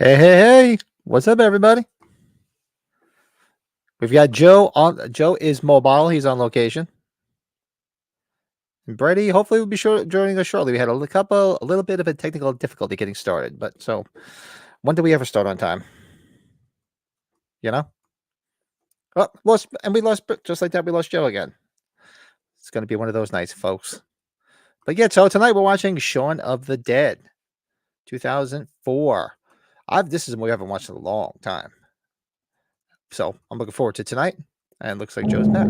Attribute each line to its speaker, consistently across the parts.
Speaker 1: Hey, hey, hey. What's up, everybody? We've got Joe on. Joe is mobile. He's on location. And Brady, hopefully, will be joining us shortly. We had a little bit of a technical difficulty getting started, but so when do we ever start on time? You know? And we lost, just like that, we lost Joe again. It's going to be one of those nights, folks. But yeah, so tonight we're watching Shaun of the Dead, 2004. This is a movie I haven't watched in a long time. So I'm looking forward to tonight. And looks like Joe's back.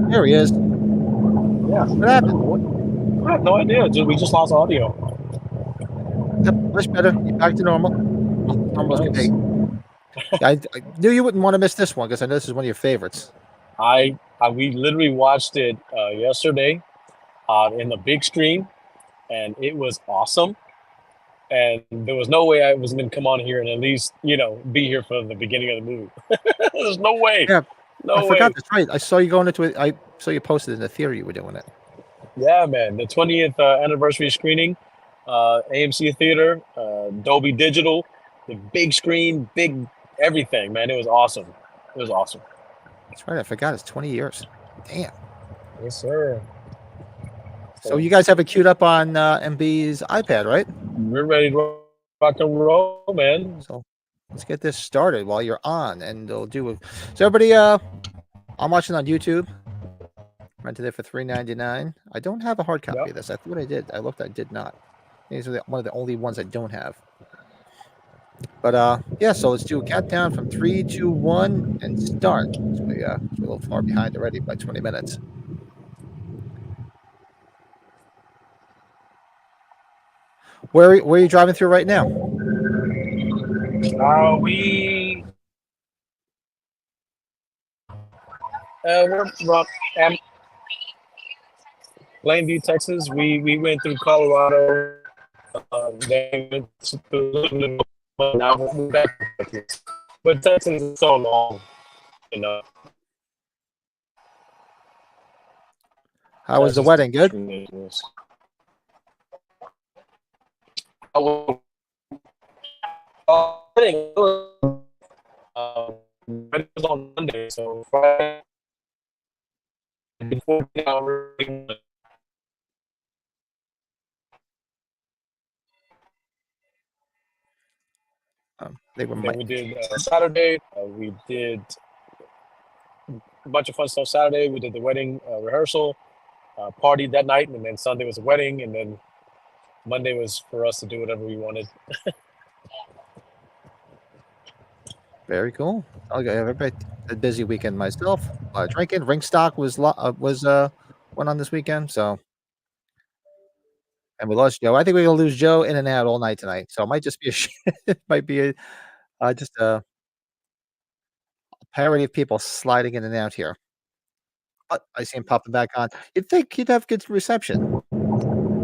Speaker 1: There he is.
Speaker 2: Yeah.
Speaker 1: What happened?
Speaker 2: I have no idea. We just lost audio.
Speaker 1: Yep, much better. You're back to normal. Almost
Speaker 2: Nice.
Speaker 1: I knew you wouldn't want to miss this one because I know this is one of your favorites.
Speaker 2: We literally watched it yesterday in the big screen, and it was awesome. And there was no way I was going to come on here and at least be here for the beginning of the movie. There's no way.
Speaker 1: Yeah,
Speaker 2: no
Speaker 1: I
Speaker 2: way.
Speaker 1: forgot. That's right. I saw you going into it. I saw you posted in the theater you were doing it.
Speaker 2: Yeah, man. The 20th anniversary screening, AMC Theater, Dolby Digital, the big screen, big everything, man. It was awesome. It was awesome.
Speaker 1: That's right. I forgot. It's 20 years. Damn.
Speaker 2: Yes, sir.
Speaker 1: So you guys have it queued up on MB's iPad, right?
Speaker 2: We're ready to rock and roll, man.
Speaker 1: So let's get this started while you're on, and they'll do. So everybody, I'm watching on YouTube. Rented it for $3.99. I don't have a hard copy of this. I thought I did. I looked. I did not. These are one of the only ones I don't have. But yeah. So let's do a countdown from 3, 2, 1, and start. So we're a little far behind already by 20 minutes. Where are you driving through right now?
Speaker 2: We're Plainview, Texas. We went through Colorado. Then now we're back to Texas. But Texas is so long,
Speaker 1: How was the wedding? Good.
Speaker 2: Wedding was on Monday, so Friday before we did Saturday. We did a bunch of fun stuff Saturday. We did the wedding rehearsal, party that night, and then Sunday was a wedding, and then Monday was for us to do whatever we wanted.
Speaker 1: Very cool. Okay, everybody a busy weekend myself. Drinking. Ring stock was went on this weekend, so. And we lost Joe. I think we're gonna lose Joe in and out all night tonight. So it might just be it might be just a parody of people sliding in and out here. But I see him popping back on. You'd think he'd have good reception.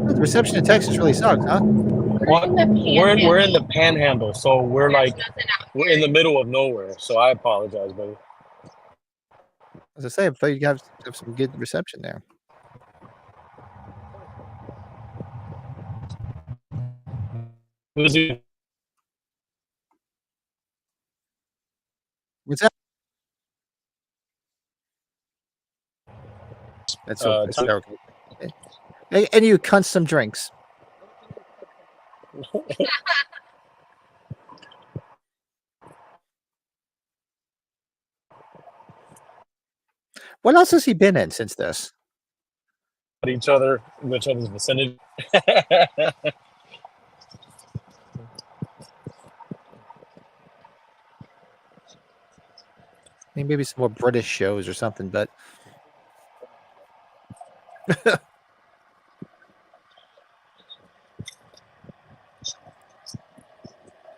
Speaker 1: The reception in Texas really sucks, huh?
Speaker 2: We're in the panhandle, so we're in the middle of nowhere. So I apologize, buddy.
Speaker 1: As I say, I thought you'd have some good reception there.
Speaker 2: What's
Speaker 1: that? That's so hysterical. And you cunt some drinks. What else has he been in since this?
Speaker 2: each other's vicinity.
Speaker 1: Maybe some more British shows or something, but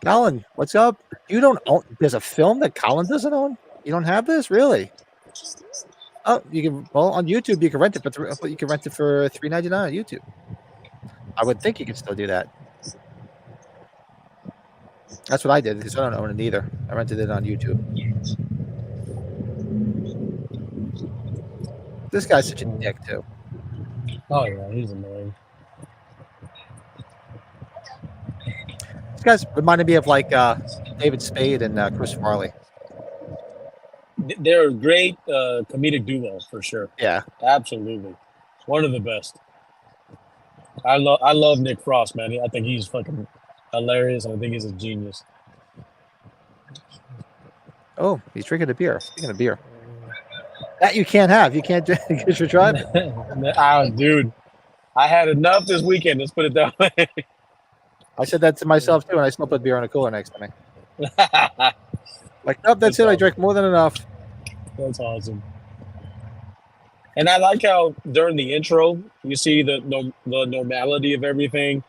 Speaker 1: Colin, what's up? You don't own? There's a film that Colin doesn't own. You don't have this, really? Oh, you can. Well, on YouTube, you can rent it, but you can rent it for $3.99 on YouTube. I would think you could still do that. That's what I did because I don't own it either. I rented it on YouTube. This guy's such a dick too.
Speaker 2: Oh yeah, he's annoying.
Speaker 1: These guys reminded me of like David Spade and Chris Farley.
Speaker 2: They're a great comedic duo for sure.
Speaker 1: Yeah,
Speaker 2: absolutely, one of the best. I love Nick Frost, man. I think he's fucking hilarious, and I think he's a genius.
Speaker 1: Oh, he's drinking a beer. Speaking of beer, that you can't have. You can't get your driving.
Speaker 2: Dude, I had enough this weekend. Let's put it that way.
Speaker 1: I said that to myself too, and I still put beer in a cooler next to me. Like, nope, that's it. Awesome. I drank more than enough.
Speaker 2: That's awesome. And I like how during the intro, you see the normality of everything,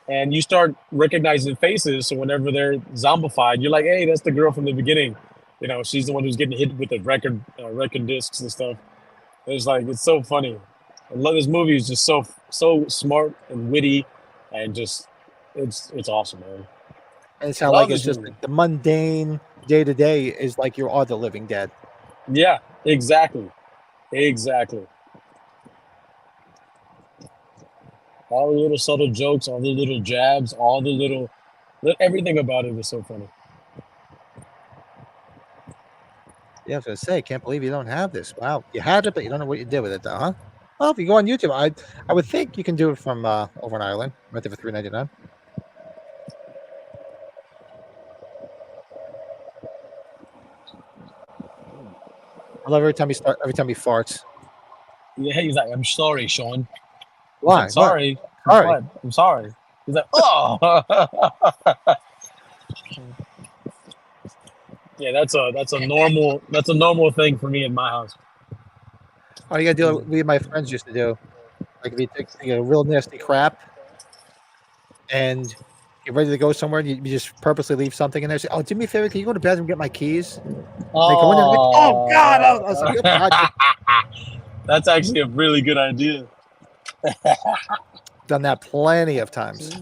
Speaker 2: and you start recognizing faces. So whenever they're zombified, you're like, hey, that's the girl from the beginning. You know, she's the one who's getting hit with the record discs and stuff. It's so funny. I love this movie. It's just so smart and witty, and just it's awesome, man.
Speaker 1: And it's how it's just the mundane day to day is like you are the living dead.
Speaker 2: Yeah, exactly. All the little subtle jokes, all the little jabs, everything about it is so funny.
Speaker 1: Yeah, I was gonna say, can't believe you don't have this. Wow, you had it, but you don't know what you did with it, though, huh? Well, if you go on YouTube, I would think you can do it from over in Ireland, right there for $3.99. I love every time he farts.
Speaker 2: Yeah, he's like, "I'm sorry, Shaun."
Speaker 1: Why?
Speaker 2: Like, sorry.
Speaker 1: Sorry.
Speaker 2: What? I'm sorry. He's like, "Oh." Yeah, that's a normal thing for me in my house.
Speaker 1: Oh, you gotta do what me and my friends used to do. Like if you take a real nasty crap and you're ready to go somewhere, and you just purposely leave something in there. Say, "Oh, do me a favor, can you go to the bathroom and get my keys?"
Speaker 2: Oh,
Speaker 1: they go in there, like, oh God! I was like, God.
Speaker 2: That's actually a really good idea.
Speaker 1: Done that plenty of times.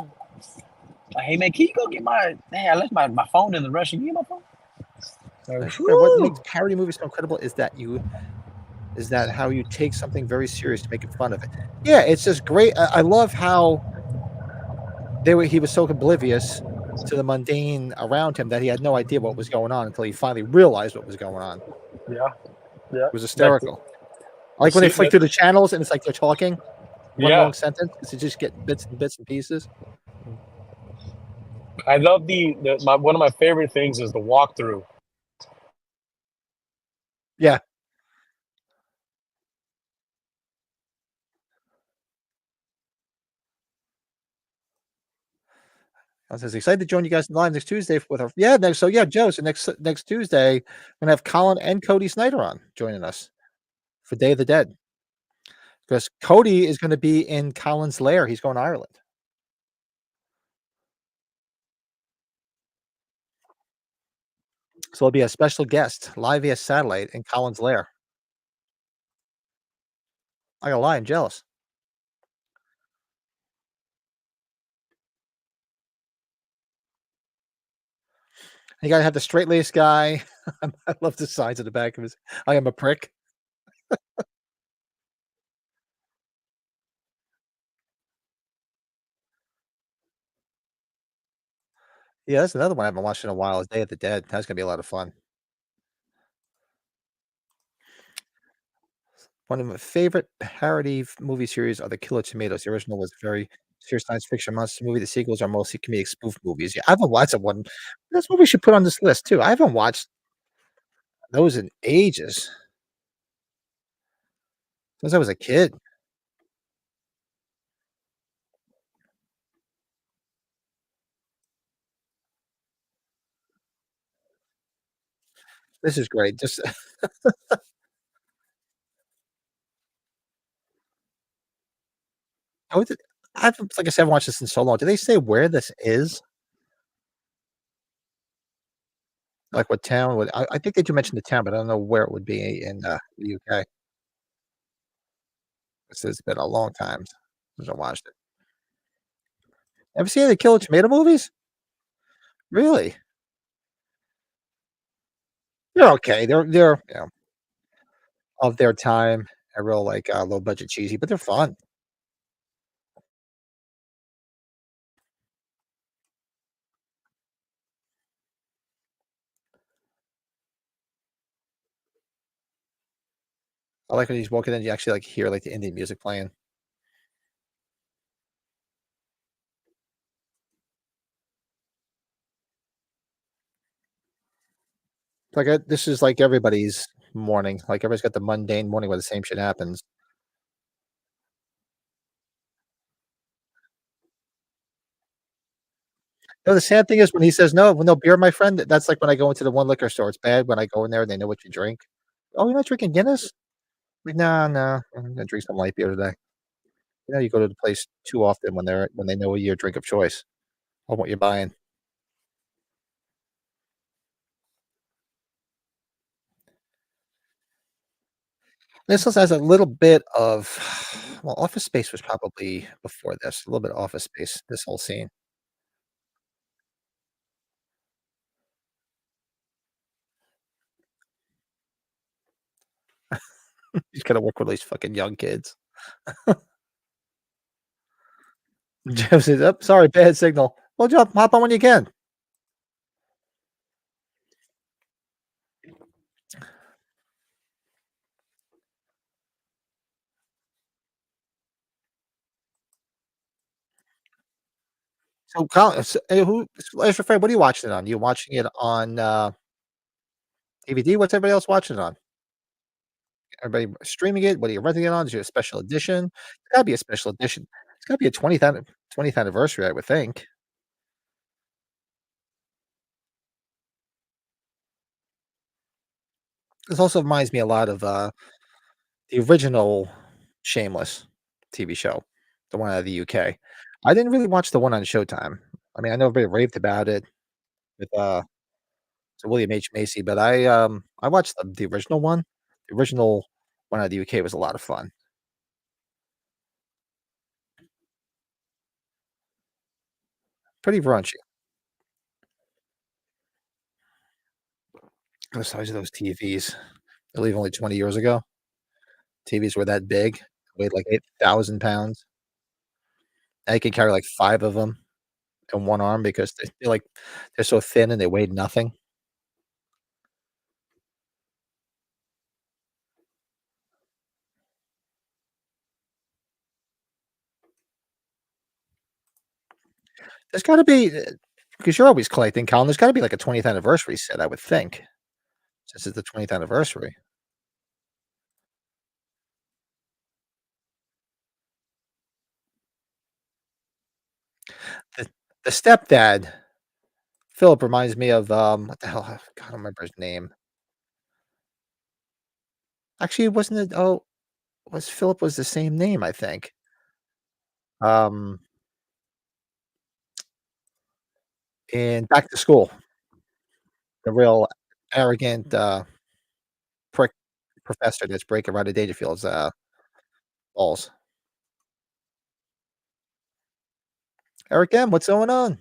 Speaker 2: Hey man, can you go get my? Hey, I left my phone in the rush. Can you get my phone?
Speaker 1: What makes parody movies so incredible is that how you take something very serious to make fun of it. Yeah, it's just great. I love how he was so oblivious to the mundane around him that he had no idea what was going on until he finally realized what was going on.
Speaker 2: Yeah.
Speaker 1: It was hysterical. Like when they flick through the channels and it's like they're talking one long sentence, because you just get bits and pieces.
Speaker 2: I love one of my favorite things is the walkthrough.
Speaker 1: Yeah. I was excited to join you guys live next Tuesday with our Joe. So next Tuesday, we're gonna have Colin and Cody Snyder on joining us for Day of the Dead. Because Cody is going to be in Colin's lair. He's going to Ireland. So it'll be a special guest live via satellite in Colin's lair. I gotta lie, I'm jealous. You gotta have the straight-laced guy. I love the signs at the back of his "I am a prick." Yeah, that's another one I haven't watched in a while is Day of the Dead. That's gonna be a lot of fun. One of my favorite parody movie series are the Killer Tomatoes. The original was very serious science fiction monster movie. The sequels are mostly comedic spoof movies. Yeah, I haven't watched that one. That's what we should put on this list too. I haven't watched those in ages, since I was a kid. This is great. Just I was I've like I said, I haven't watched this in so long. Do they say where this is? Like what town? What I think they do mention the town, but I don't know where it would be in, the UK. This has been a long time since I watched it. Ever seen the Killer Tomato movies? Really? They're okay. They're, of their time, a real, like, low budget cheesy, but they're fun. I like when he's walking in, you actually, like, hear, like, the Indian music playing. It's like, this is like everybody's morning, like, everybody's got the mundane morning where the same shit happens. No, the sad thing is when he says, "No beer, my friend," that's like when I go into the one liquor store, it's bad when I go in there and they know what you drink. "Oh, you're not drinking Guinness?" Like, "No, no, I'm gonna drink some light beer today." You know, you go to the place too often when they know your drink of choice or what you're buying. This also has a little bit of well, Office Space was probably before this, a little bit of Office Space, this whole scene. He's gotta work with these fucking young kids. Jeff says, "Oop, sorry, bad signal." "Well, jump hop on when you can." So, who as your friend, what are you watching it on? You watching it on, DVD? What's everybody else watching it on? Everybody streaming it? What are you renting it on? Is it a special edition? It's gotta be a special edition. It's gotta be a 20th anniversary, I would think. This also reminds me a lot of, the original Shameless TV show, the one out of the UK. I didn't really watch the one on Showtime. I mean, I know everybody raved about it with, William H. Macy, but I watched the original one. The original one out of the UK was a lot of fun. Pretty raunchy. The size of those TVs. I believe only 20 years ago, TVs were that big, weighed like 8,000 pounds. I could carry like 5 of them in one arm because they're so thin and they weighed nothing. There's gotta be, because you're always collecting, Colin, there's gotta be like a 20th anniversary set, I would think, since it's the 20th anniversary. The the stepdad, Philip, reminds me of, what the hell, God, I don't remember his name. Actually, wasn't it was Philip was the same name, I think. Um, in Back to School, the real arrogant, prick professor that's breaking Rodney Dangerfield's, balls. "Eric M, what's going on?"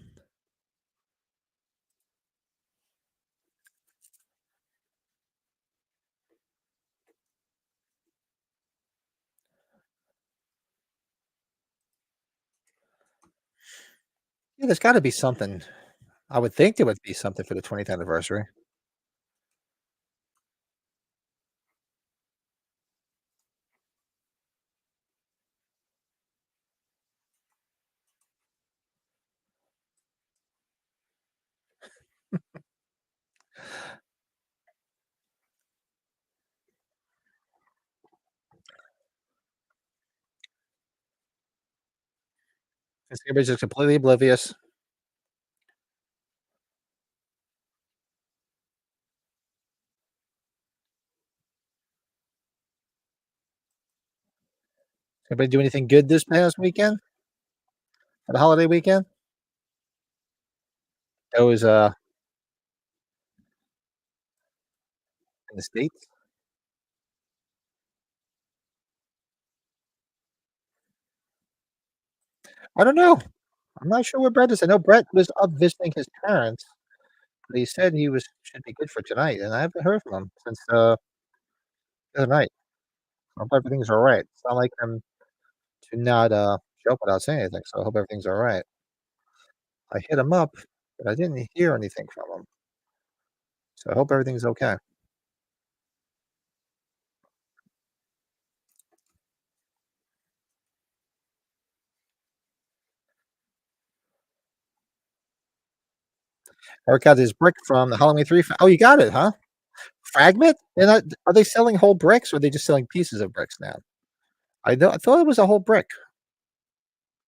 Speaker 1: Yeah, there's gotta be something. I would think there would be something for the 20th anniversary. Is everybody's just completely oblivious. Everybody do anything good this past weekend? For the holiday weekend? Those, in the States? I don't know. I'm not sure where Brett is. I know Brett was up visiting his parents, but he said he was should be good for tonight, and I haven't heard from him since, the other night. I hope everything's alright. It's not like him to not, show up without saying anything, so I hope everything's alright. I hit him up, but I didn't hear anything from him, so I hope everything's okay. Eric got his brick from the Halloween 3 oh, you got it, huh? Fragment? They're not are they selling whole bricks, or are they just selling pieces of bricks now? I thought it was a whole brick,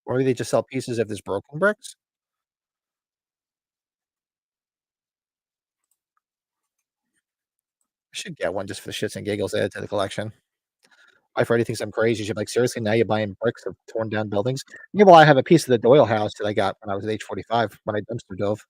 Speaker 1: or do they just sell pieces of this broken bricks? I should get one just for shits and giggles, add to the collection. My friend, he thinks I'm crazy. She's like, "Seriously, now you're buying bricks of torn down buildings?" Meanwhile, I have a piece of the Doyle house that I got when I was at age 45 when I dumpster dove.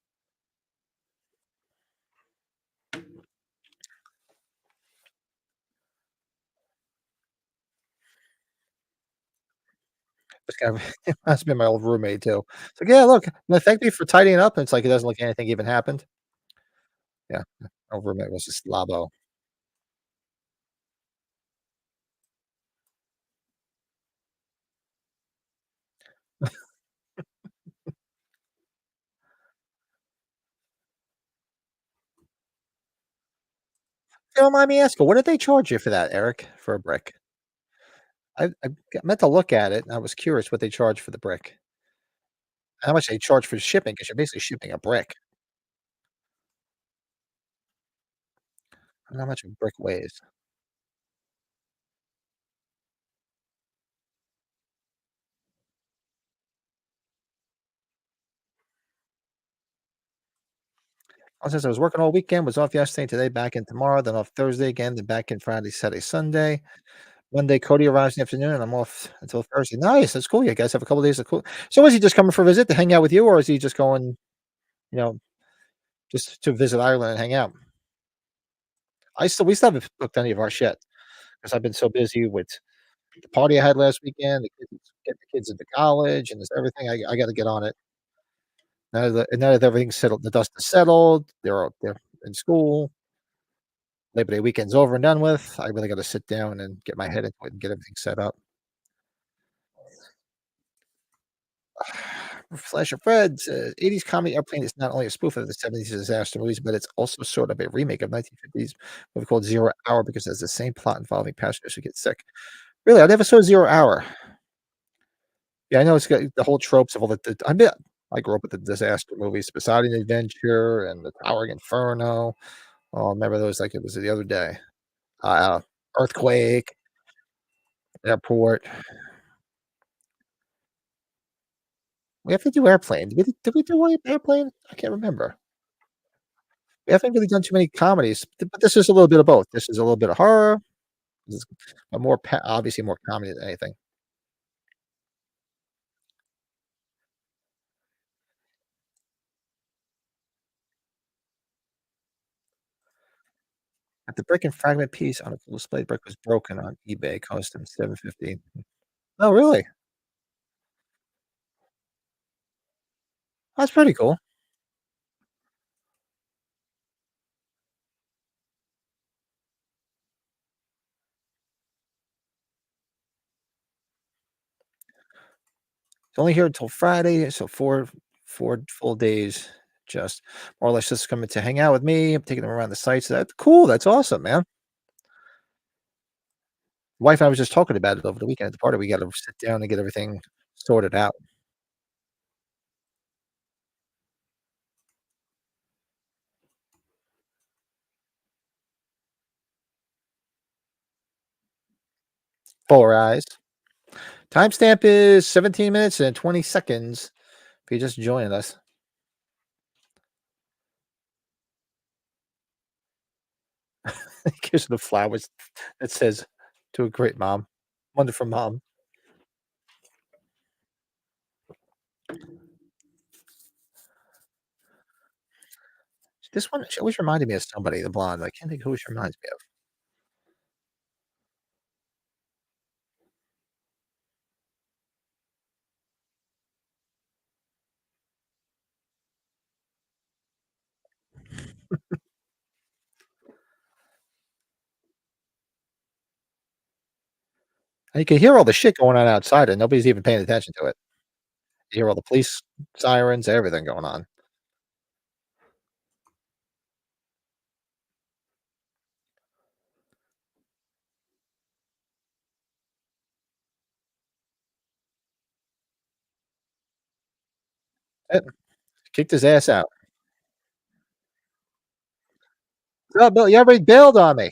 Speaker 1: This guy that's been my old roommate too. It's like, "Yeah, look, no, thank me for tidying up." And it's like, it doesn't look like anything even happened. Yeah, old roommate was just slabo. If you don't mind me asking, what did they charge you for that, Eric, for a brick? I meant to look at it, and I was curious what they charged for the brick. How much they charge for shipping? Because 'cause you're basically shipping a brick. I don't know how much a brick weighs. Since I was working all weekend, was off yesterday, today back in tomorrow, then off Thursday again, then back in Friday, Saturday, Sunday. Monday, Cody arrives in the afternoon, and I'm off until Thursday. Nice, that's cool. You guys have a couple days of cool. So is he just coming for a visit to hang out with you, or is he just going, you know, just to visit Ireland and hang out? We still haven't booked any of our shit because I've been so busy with the party I had last weekend, the kids, getting the kids into college, and this everything. I got to get on it now that everything's settled. The dust is settled. They're in school. Labor Day weekend's over and done with. I really got to sit down and get my head into it and get everything set up. Flash of Fred says 80s comedy Airplane is not only a spoof of the 70s disaster movies, but it's also sort of a remake of 1950s movie called Zero Hour because it has the same plot involving passengers who get sick. Really, I never saw Zero Hour. Yeah, I know it's got the whole tropes of all I bet I grew up with the disaster movies, Poseidon Adventure and the Towering Inferno. Oh, I remember those like it was the other day. Uh, Earthquake, Airport. We have to do Airplane. Did we do Airplane? I can't remember. We haven't really done too many comedies, but this is a little bit of both. This is a little bit of horror, this is more obviously more comedy than anything. But the brick and fragment piece on a full display brick was broken on eBay, cost him 750. Oh, really? That's pretty cool. It's only here until Friday, so 4 4 full days, just more or less just coming to hang out with me. I'm taking them around the sites. That's cool. That's awesome, man. Wife and I was just talking about it over the weekend at the party. We gotta sit down and get everything sorted out. Polarize. Timestamp is 17 minutes and 20 seconds if you just joined us. Gives her the flowers that says, "To a great mom, wonderful mom." This one, she always reminded me of somebody, the blonde. I can't think who she reminds me of. And you can hear all the shit going on outside, and nobody's even paying attention to it. You hear all the police sirens, everything going on. Yep, kicked his ass out. "Oh, Bill, you already bailed on me."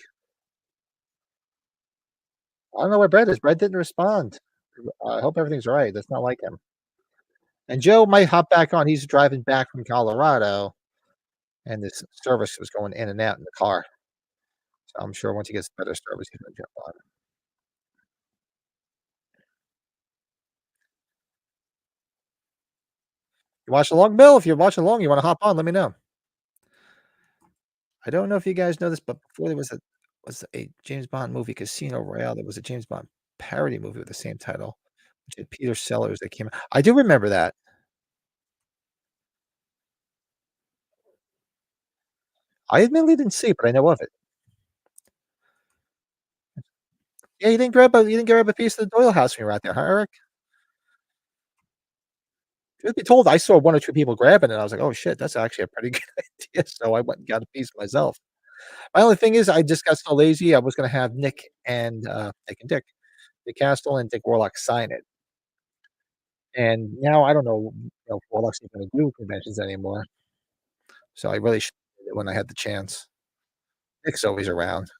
Speaker 1: I don't know where Brett is. Brett didn't respond. I hope everything's right. That's not like him. And Joe might hop back on. He's driving back from Colorado, and this service was going in and out in the car. So I'm sure once he gets better service, he's gonna jump on. You watch along, Bill? If you're watching along, you wanna hop on, let me know. I don't know if you guys know this, but before there was a James Bond movie, Casino Royale. There was a James Bond parody movie with the same title, which had Peter Sellers that came out. I do remember that. I admittedly didn't see it, but I know of it. Yeah, you didn't grab a piece of the Doyle house when you were out there, huh, Eric? Truth be told, I saw 1 or 2 people grabbing it, and I was like, "Oh, shit, that's actually a pretty good idea," so I went and got a piece myself. My only thing is I just got so lazy, I was gonna have Nick and Dick Castle and Dick Warlock sign it, and now I don't know if Warlock's even gonna do conventions anymore, so I really should have did it when I had the chance. Nick's always around.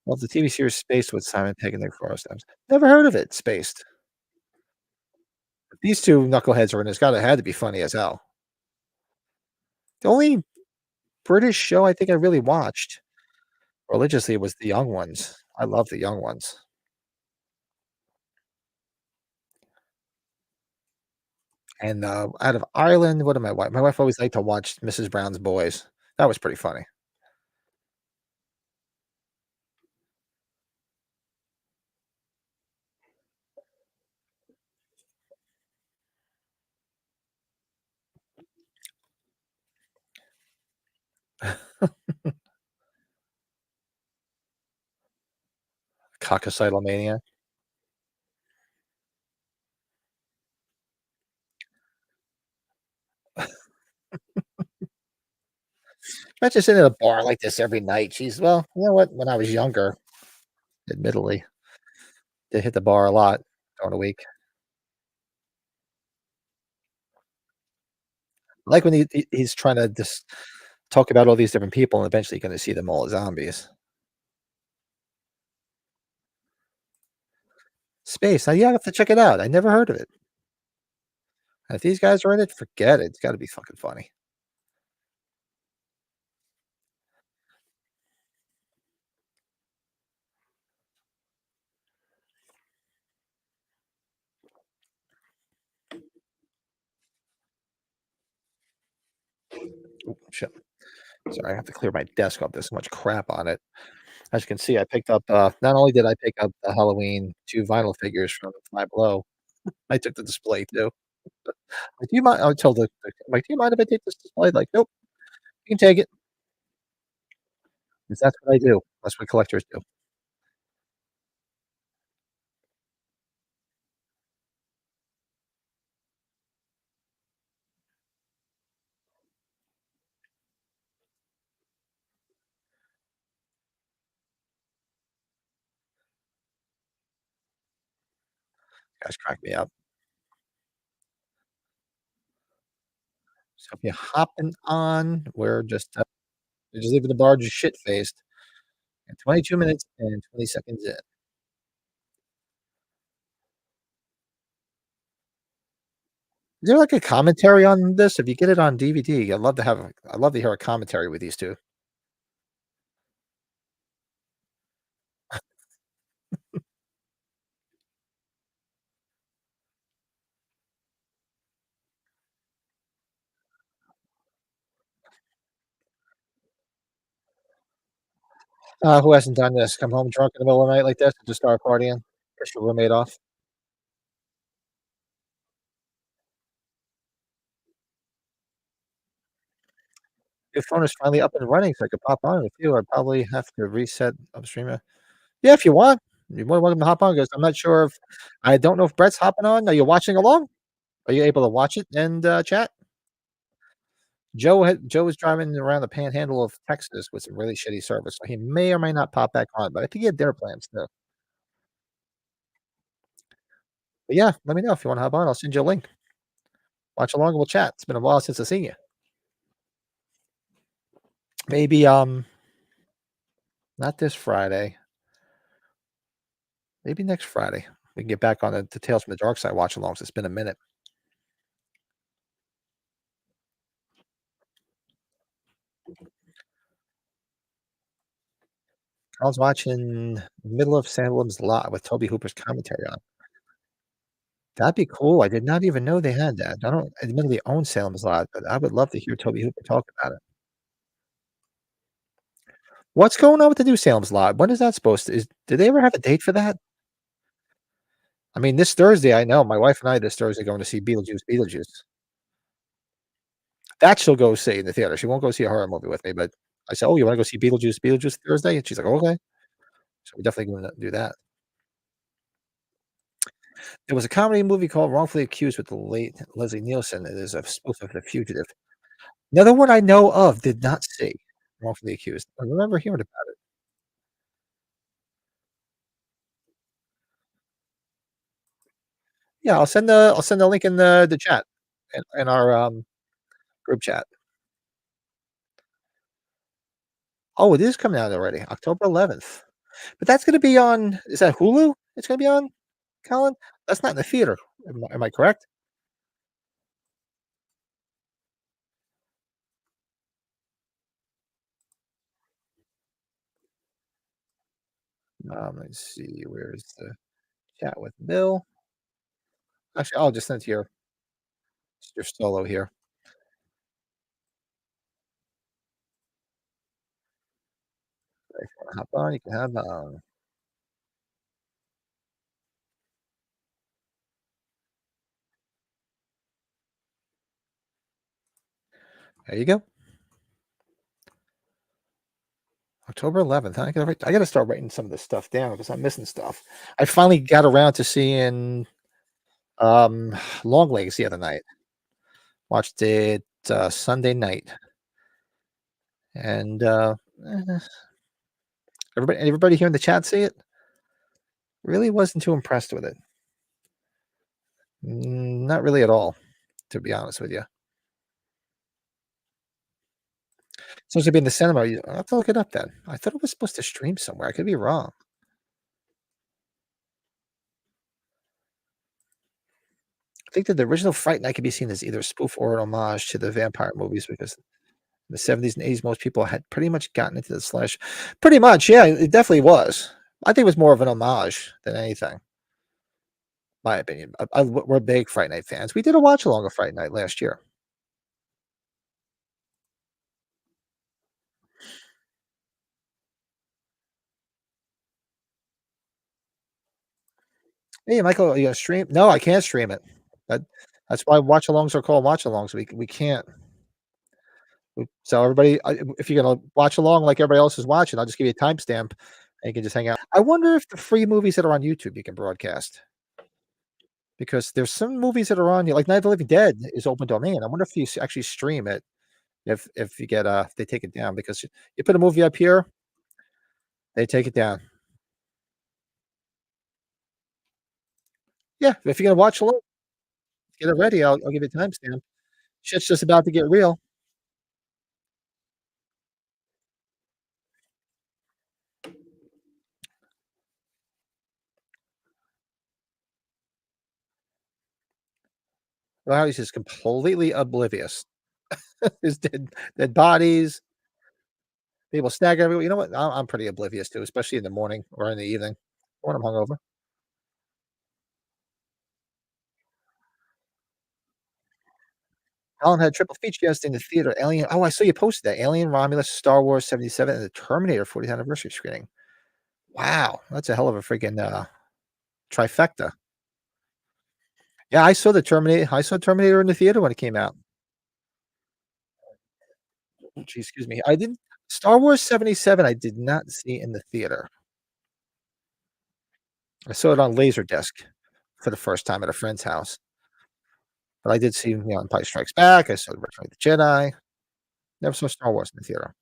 Speaker 1: Well, the TV series Spaced with Simon Pegg and Nick Frost. I've never heard of it, Spaced. These 2 knuckleheads are in it. It's gotta had to be funny as hell. The only British show I think I really watched religiously was The Young Ones. I love The Young Ones. And, out of Ireland, what did my wife always liked to watch Mrs. Brown's Boys. That was pretty funny. Cockacidal Mania. Imagine sitting at a bar like this every night. Well, you know what? When I was younger, admittedly, they hit the bar a lot during the week. Like when he's trying to just talk about all these different people, and eventually you're gonna see them all as zombies. Space, now you have to check it out. I never heard of it. And if these guys are in it, forget it. It's gotta be fucking funny. Oop, shit. Sorry, I have to clear my desk off. There's so much crap on it. As you can see, I picked up, not only did I pick up the Halloween 2 vinyl figures from Five Below, I took the display too. Like, "Do you mind?" I told I'm like, "Do you mind if I take this display?" Like, "Nope, you can take it." 'Cause that's what I do. That's what collectors do. Guys crack me up. So if you're hopping on, we're just leaving the bar just shit faced. And 22 minutes and 20 seconds in. Is there like a commentary on this? If you get it on DVD, I'd love to hear a commentary with these 2. Who hasn't done this? Come home drunk in the middle of the night like this and just start partying? Piss your roommate off? Your phone is finally up and running, so I could pop on with you. I'd probably have to reset upstream it. Yeah, if you want. You're more than welcome to hop on, 'cause I'm not sure if I don't know if Brett's hopping on. Are you watching along? Are you able to watch it and, chat? Joe was driving around the panhandle of Texas with some really shitty service, so he may or may not pop back on, but I think he had dinner plans too. But yeah, let me know if you wanna hop on. I'll send you a link. Watch along and we'll chat. It's been a while since I've seen you. Maybe, not this Friday, maybe next Friday. We can get back on the Tales from the Dark Side watch alongs. It's been a minute. I was watching Middle of Salem's Lot with Toby Hooper's commentary on. That'd be cool. I did not even know they had that. I don't admittedly own Salem's Lot, but I would love to hear Toby Hooper talk about it. What's going on with the new Salem's Lot? When is that supposed to is did they ever have a date for that? I mean, this Thursday, I know my wife and I this Thursday going to see Beetlejuice. That she'll go see in the theater. She won't go see a horror movie with me, but I said, "Oh, you wanna go see Beetlejuice Thursday?" And she's like, "Okay." So we're definitely gonna do that. There was a comedy movie called Wrongfully Accused with the late Leslie Nielsen. It is a spoof of The Fugitive. Another one I know of, did not see Wrongfully Accused. I remember hearing about it. Yeah, I'll send the link in the chat, in our, group chat. Oh, it is coming out already, October 11th. But that's gonna be on is that Hulu? It's gonna be on, Colin? That's not in the theater. Am I correct? Let's see, where's the chat with Bill? Actually, I'll just send it to your solo here. If you wanna hop on, you can hop on. There you go. October 11th, huh? I gotta start writing some of this stuff down because I'm missing stuff. I finally got around to seeing, Longlegs the other night. Watched it, Sunday night, and, everybody here in the chat see it? Really wasn't too impressed with it. Not really at all, to be honest with you. Supposed to be in the cinema. I'll have to look it up then. I thought it was supposed to stream somewhere. I could be wrong. I think that the original Fright Night could be seen as either a spoof or an homage to the vampire movies because in the 70s and 80s, most people had pretty much gotten into the slash. Pretty much, yeah, it definitely was. I think it was more of an homage than anything, my opinion. We're big Fright Night fans. We did a watch along of Fright Night last year. Hey, Michael, you gonna stream? No, I can't stream it. That, that's why watch alongs are called watch alongs. We can't. So everybody, if you're gonna watch along like everybody else is watching, I'll just give you a timestamp, and you can just hang out. I wonder if the free movies that are on YouTube you can broadcast because there's some movies that are on like Night of the Living Dead is open domain. I wonder if you actually stream it if you get if they take it down because you put a movie up here, they take it down. Yeah, if you're gonna watch alone, get it ready. I'll give you a timestamp. Shit's just about to get real. Well, he's just completely oblivious. There's dead bodies, people stagger everywhere. You know what? I'm pretty oblivious too, especially in the morning or in the evening when I'm hungover. Alan had triple feature yesterday in the theater. Alien. Oh, I saw you posted that. Alien, Romulus, Star Wars 77, and the Terminator 40th anniversary screening. Wow, that's a hell of a freaking trifecta. Yeah, I saw the Terminator. I saw Terminator in the theater when it came out. Oh, gee, excuse me. I didn't. Star Wars 77. I did not see in the theater. I saw it on Laserdisc for the first time at a friend's house. But I did see, Empire Strikes Back. I saw Return of the Jedi. Never saw Star Wars in the theater.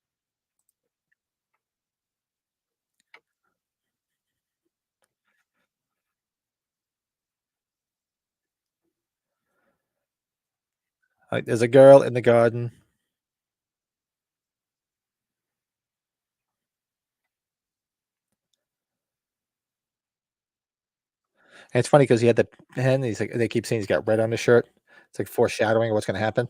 Speaker 1: There's a girl in the garden. And it's funny because he had the pen. He's like, they keep saying he's got red on his shirt. It's like foreshadowing what's going to happen.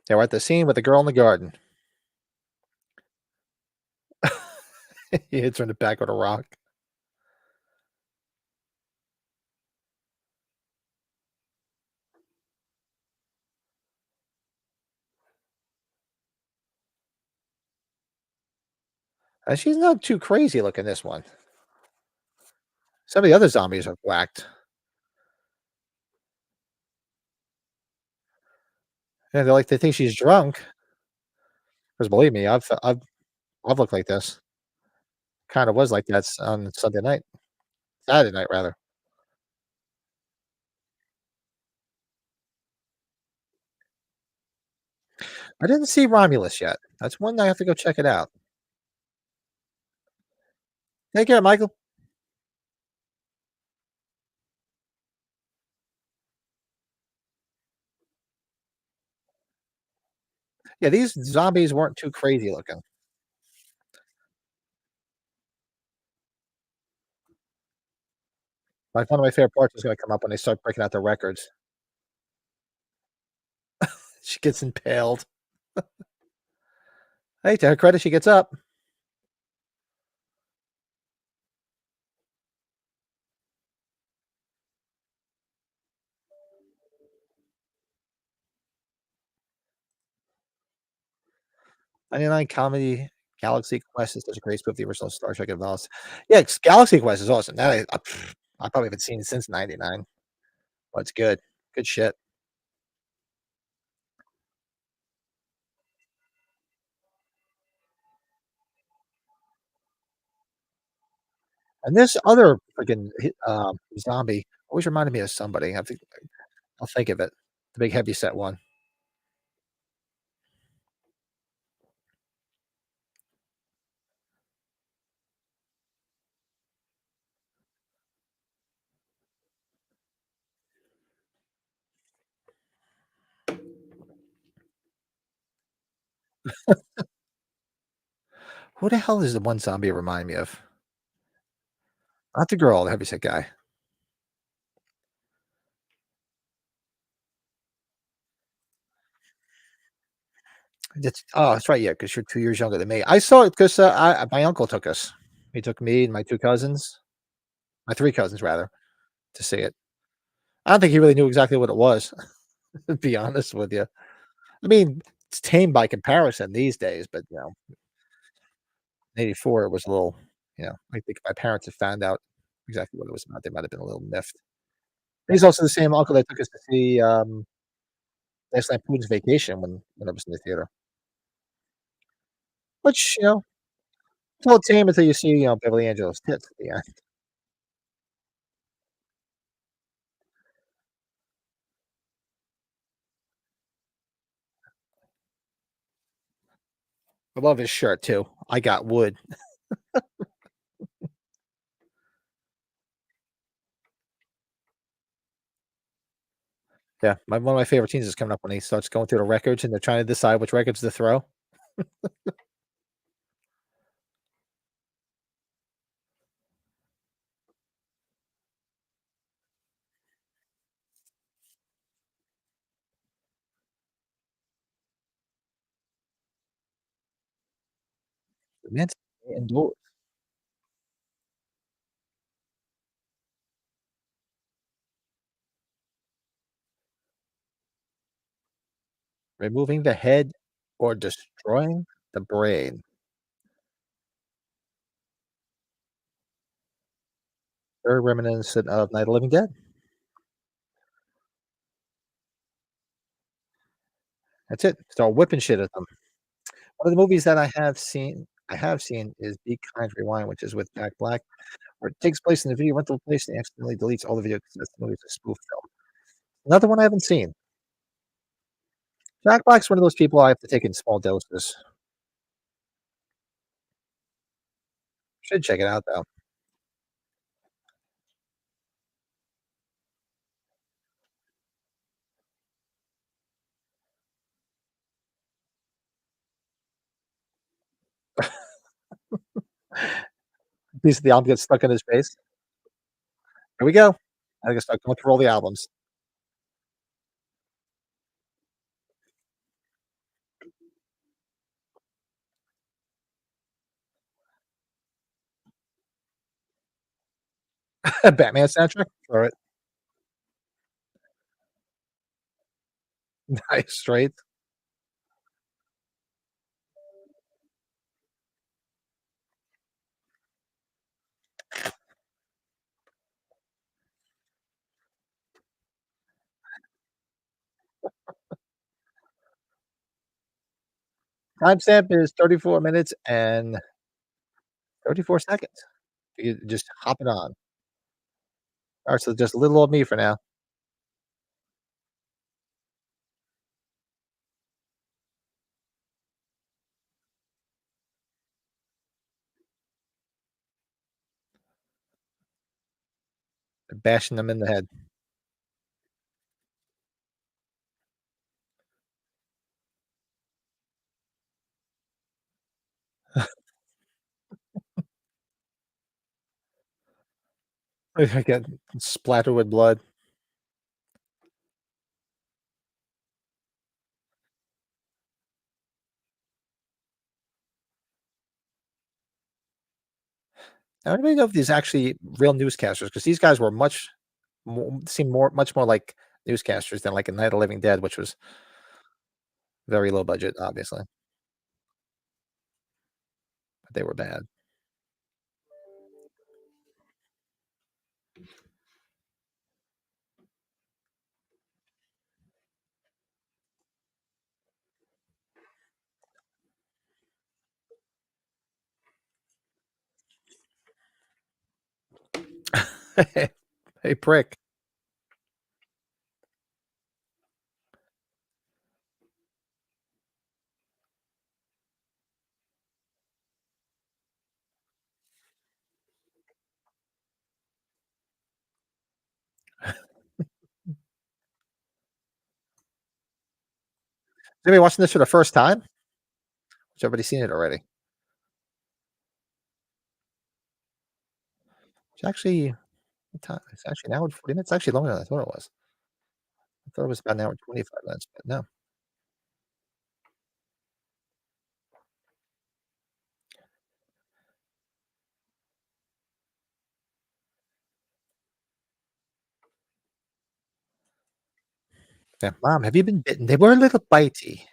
Speaker 1: Yeah, we're at the scene with the girl in the garden. He hits her in the back with a rock. And she's not too crazy looking, this one. Some of the other zombies are whacked. Yeah, they think she's drunk. Because believe me, I've looked like this. Kind of was like that on Sunday night, Saturday night rather. I didn't see Romulus yet. That's one I have to go check it out. Take care, Michael. Yeah, these zombies weren't too crazy looking. Like one of my favorite parts is going to come up when they start breaking out the records. She gets impaled. Hey, to her credit, she gets up. '99 comedy Galaxy Quest is such a great spoof of the original Star Trek novels. Yeah, Galaxy Quest is awesome. That I probably haven't seen it since '99. But it's good. Good shit. And this other freaking zombie always reminded me of somebody. I'll think of it. The big heavy set one. Who the hell is the one zombie remind me of? Not the girl, the heavyset guy. That's right, yeah, because 'cause you're 2 years younger than me. I saw it because I my uncle took us. He took me and my 2 cousins, my 3 cousins rather, to see it. I don't think he really knew exactly what it was, to be honest with you. I mean, it's tame by comparison these days, but, in '84 it was a little, I think if my parents had found out exactly what it was about, they might have been a little miffed. He's also the same uncle that took us to see, National Lampoon's Vacation when it was in the theater, which, it's all tame until you see, Beverly Angelo's tits at the end. I love his shirt too. I got wood. Yeah, one of my favorite scenes is coming up when he starts going through the records and they're trying to decide which records to throw. The man's indoors, removing the head or destroying the brain. Very reminiscent of Night of the Living Dead. That's it. Start whipping shit at them. One of the movies that I have seen is Be Kind, Rewind, which is with Jack Black, where it takes place in the video rental place and accidentally deletes all the video because the movie's a spoof film. Another one I haven't seen. Jack Black's one of those people I have to take in small doses. Should check it out though. Piece of the album gets stuck in his face. Here we go. I gotta start going through all the albums. Batman soundtrack? Alright. Nice, straight. Timestamp is 34 minutes and 34 seconds. You just hop it on. Alright, so just little old me for now. Bashing them in the head. I get splattered with blood. I don't even know if these actually real newscasters, because these guys were much more like newscasters than like a Night of the Living Dead, which was very low budget, obviously, but they were bad. Hey, prick. Is anybody watching this for the first time? Has everybody seen it already? It's actually what time? It's actually an hour and 40 minutes. It's actually longer than I thought it was. I thought it was about an hour and 25 minutes, but no. Yeah, "Mom, have you been bitten?" They were a little bitey.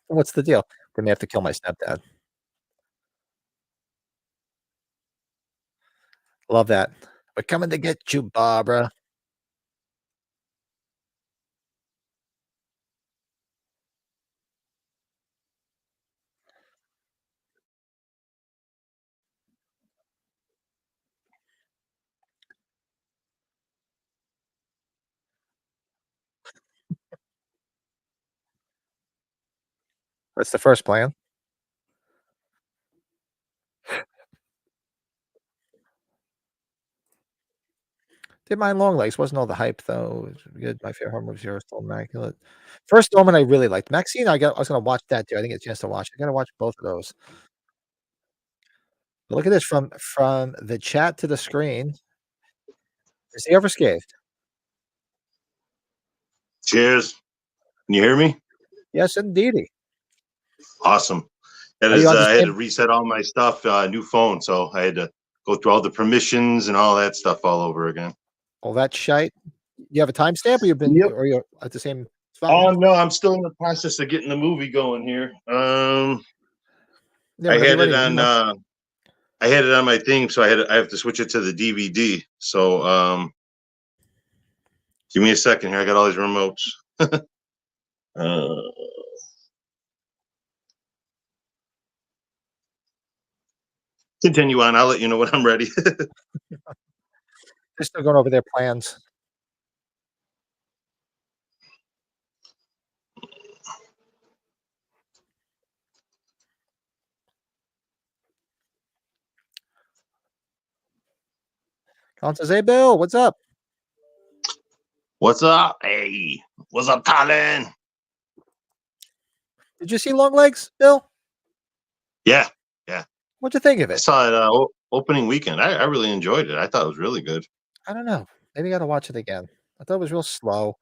Speaker 1: "What's the deal?" "They may have to kill my stepdad." Love that. "We're coming to get you, Barbara." That's the first plan. Didn't mind Longlegs, wasn't all the hype, though. It was good. My favorite horror movies are still immaculate. First Omen, I really liked. Maxine, I was gonna watch that too. I didn't get a chance to watch it. I gotta watch both of those. But look at this from the chat to the screen. Is he ever scathed?
Speaker 3: Cheers. Can you hear me?
Speaker 1: Yes, indeedy.
Speaker 3: Awesome. That
Speaker 1: Are you
Speaker 3: is,
Speaker 1: on the
Speaker 3: I had to
Speaker 1: same
Speaker 3: reset all my stuff, new phone, so I had to go through all the permissions and all that stuff all over again.
Speaker 1: all that shite? You have a timestamp, or
Speaker 3: Yep.
Speaker 1: you're at the same spot?
Speaker 3: No, I'm still in the process of getting the movie going here.
Speaker 1: Yeah,
Speaker 3: I
Speaker 1: whenever
Speaker 3: had
Speaker 1: you're
Speaker 3: it
Speaker 1: ready,
Speaker 3: on I had it on my thing, so I have to switch it to the DVD. So give me a second here. I got all these remotes. uh, Continue on. I'll let you know when I'm ready.
Speaker 1: They're still going over their plans. Colin says, "Hey, Bill, what's up?"
Speaker 3: What's up? Hey, what's up, Colin?
Speaker 1: Did you see Longlegs, Bill?
Speaker 3: Yeah.
Speaker 1: What'd you think of
Speaker 3: I
Speaker 1: it?
Speaker 3: saw it opening weekend. I really enjoyed it. I thought it was really good.
Speaker 1: I don't know. Maybe I gotta watch it again. I thought it was real slow.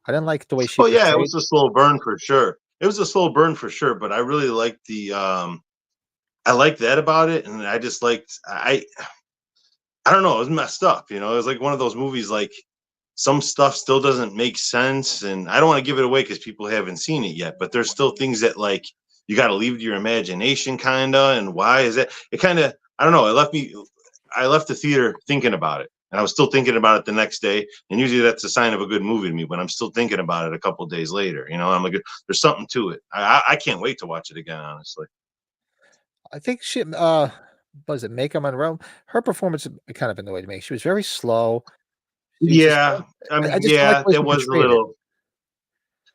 Speaker 1: I didn't like the way she
Speaker 3: Well, yeah, it
Speaker 1: portrayed.
Speaker 3: was a slow burn for sure. It was a slow burn for sure, but I really liked the I liked that about it, and I just liked I don't know, it was messed up, you know. It was like one of those movies like some stuff still doesn't make sense, and I don't want to give it away because people haven't seen it yet, but there's still things that like you got to leave to your imagination kinda, and why is that? It kind of I don't know, I left the theater thinking about it. And I was still thinking about it the next day. And usually that's a sign of a good movie to me, but I'm still thinking about it a couple days later. You know, I'm like, there's something to it. I can't wait to watch it again, honestly.
Speaker 1: I think she, was it Maika Monroe? Her performance kind of annoyed me. She was very slow. She was just,
Speaker 3: Yeah.
Speaker 1: I just didn't like
Speaker 3: Yeah,
Speaker 1: the way
Speaker 3: that
Speaker 1: she
Speaker 3: was a
Speaker 1: portrayed it.
Speaker 3: little,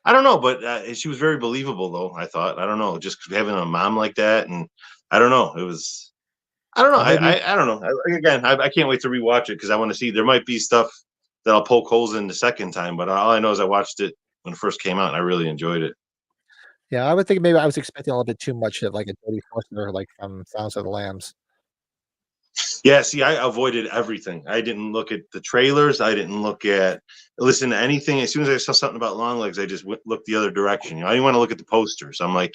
Speaker 3: I don't know, but she was very believable though. I thought, I don't know, just having a mom like that. And I don't know, it was, I don't know.
Speaker 1: Or maybe
Speaker 3: I don't know. Again, I can't wait to rewatch it because I want to see. There might be stuff that I'll poke holes in the second time, but all I know is I watched it when it first came out and I really enjoyed it.
Speaker 1: yeah, I would think maybe I was expecting a little bit too much of like a Jodie Foster, like from Silence of the Lambs.
Speaker 3: Yeah, see, I avoided everything. I didn't look at the trailers. I didn't listen to anything. As soon as I saw something about long legs, I just looked the other direction. You know, I didn't want to look at the posters. I'm like,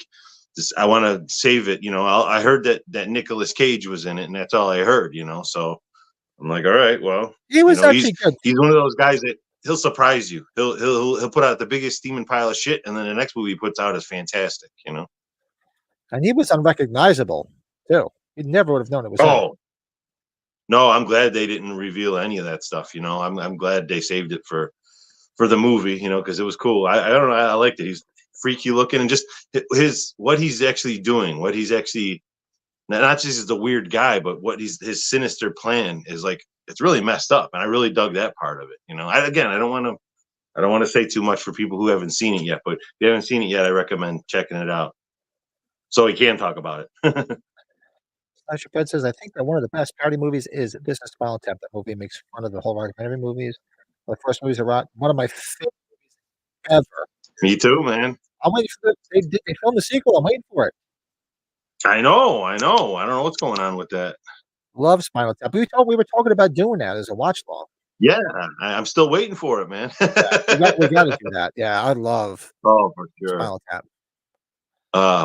Speaker 3: I want to save it. You know, I heard that Nicolas Cage was in it, and that's all I heard. You know, so I'm like, all right, well,
Speaker 1: He
Speaker 3: you
Speaker 1: was
Speaker 3: know,
Speaker 1: actually good,
Speaker 3: he's one of those guys that he'll surprise you. He'll put out the biggest steaming pile of shit, and then the next movie he puts out is fantastic. You know.
Speaker 1: and he was unrecognizable too. You never would have known it was him.
Speaker 3: Oh, no, I'm glad they didn't reveal any of that stuff. You know, I'm glad they saved it for the movie. You know, because it was cool. I don't know. I liked it. He's freaky looking, and just his what he's actually doing, what he's actually not just as a weird guy, but what his sinister plan is like. It's really messed up, and I really dug that part of it. You know, again, I don't want to say too much for people who haven't seen it yet, but if you haven't seen it yet, I recommend checking it out so we can talk about it.
Speaker 1: Slasher Fred says, "I think that one of the best parody movies is Business Spinal Tap. That movie makes fun of the whole documentary movies. The first movies are one of my favorite ever.
Speaker 3: Me too, man.
Speaker 1: I'm waiting for they filmed the sequel. I'm waiting for it.
Speaker 3: I know. I don't know what's going on with that.
Speaker 1: Love Spinal Tap. We were talking about doing that as a watch along.
Speaker 3: Yeah, I'm still waiting for it, man.
Speaker 1: Yeah, we got to do that. Yeah, I love
Speaker 3: Oh, for sure.
Speaker 1: Spinal Tap.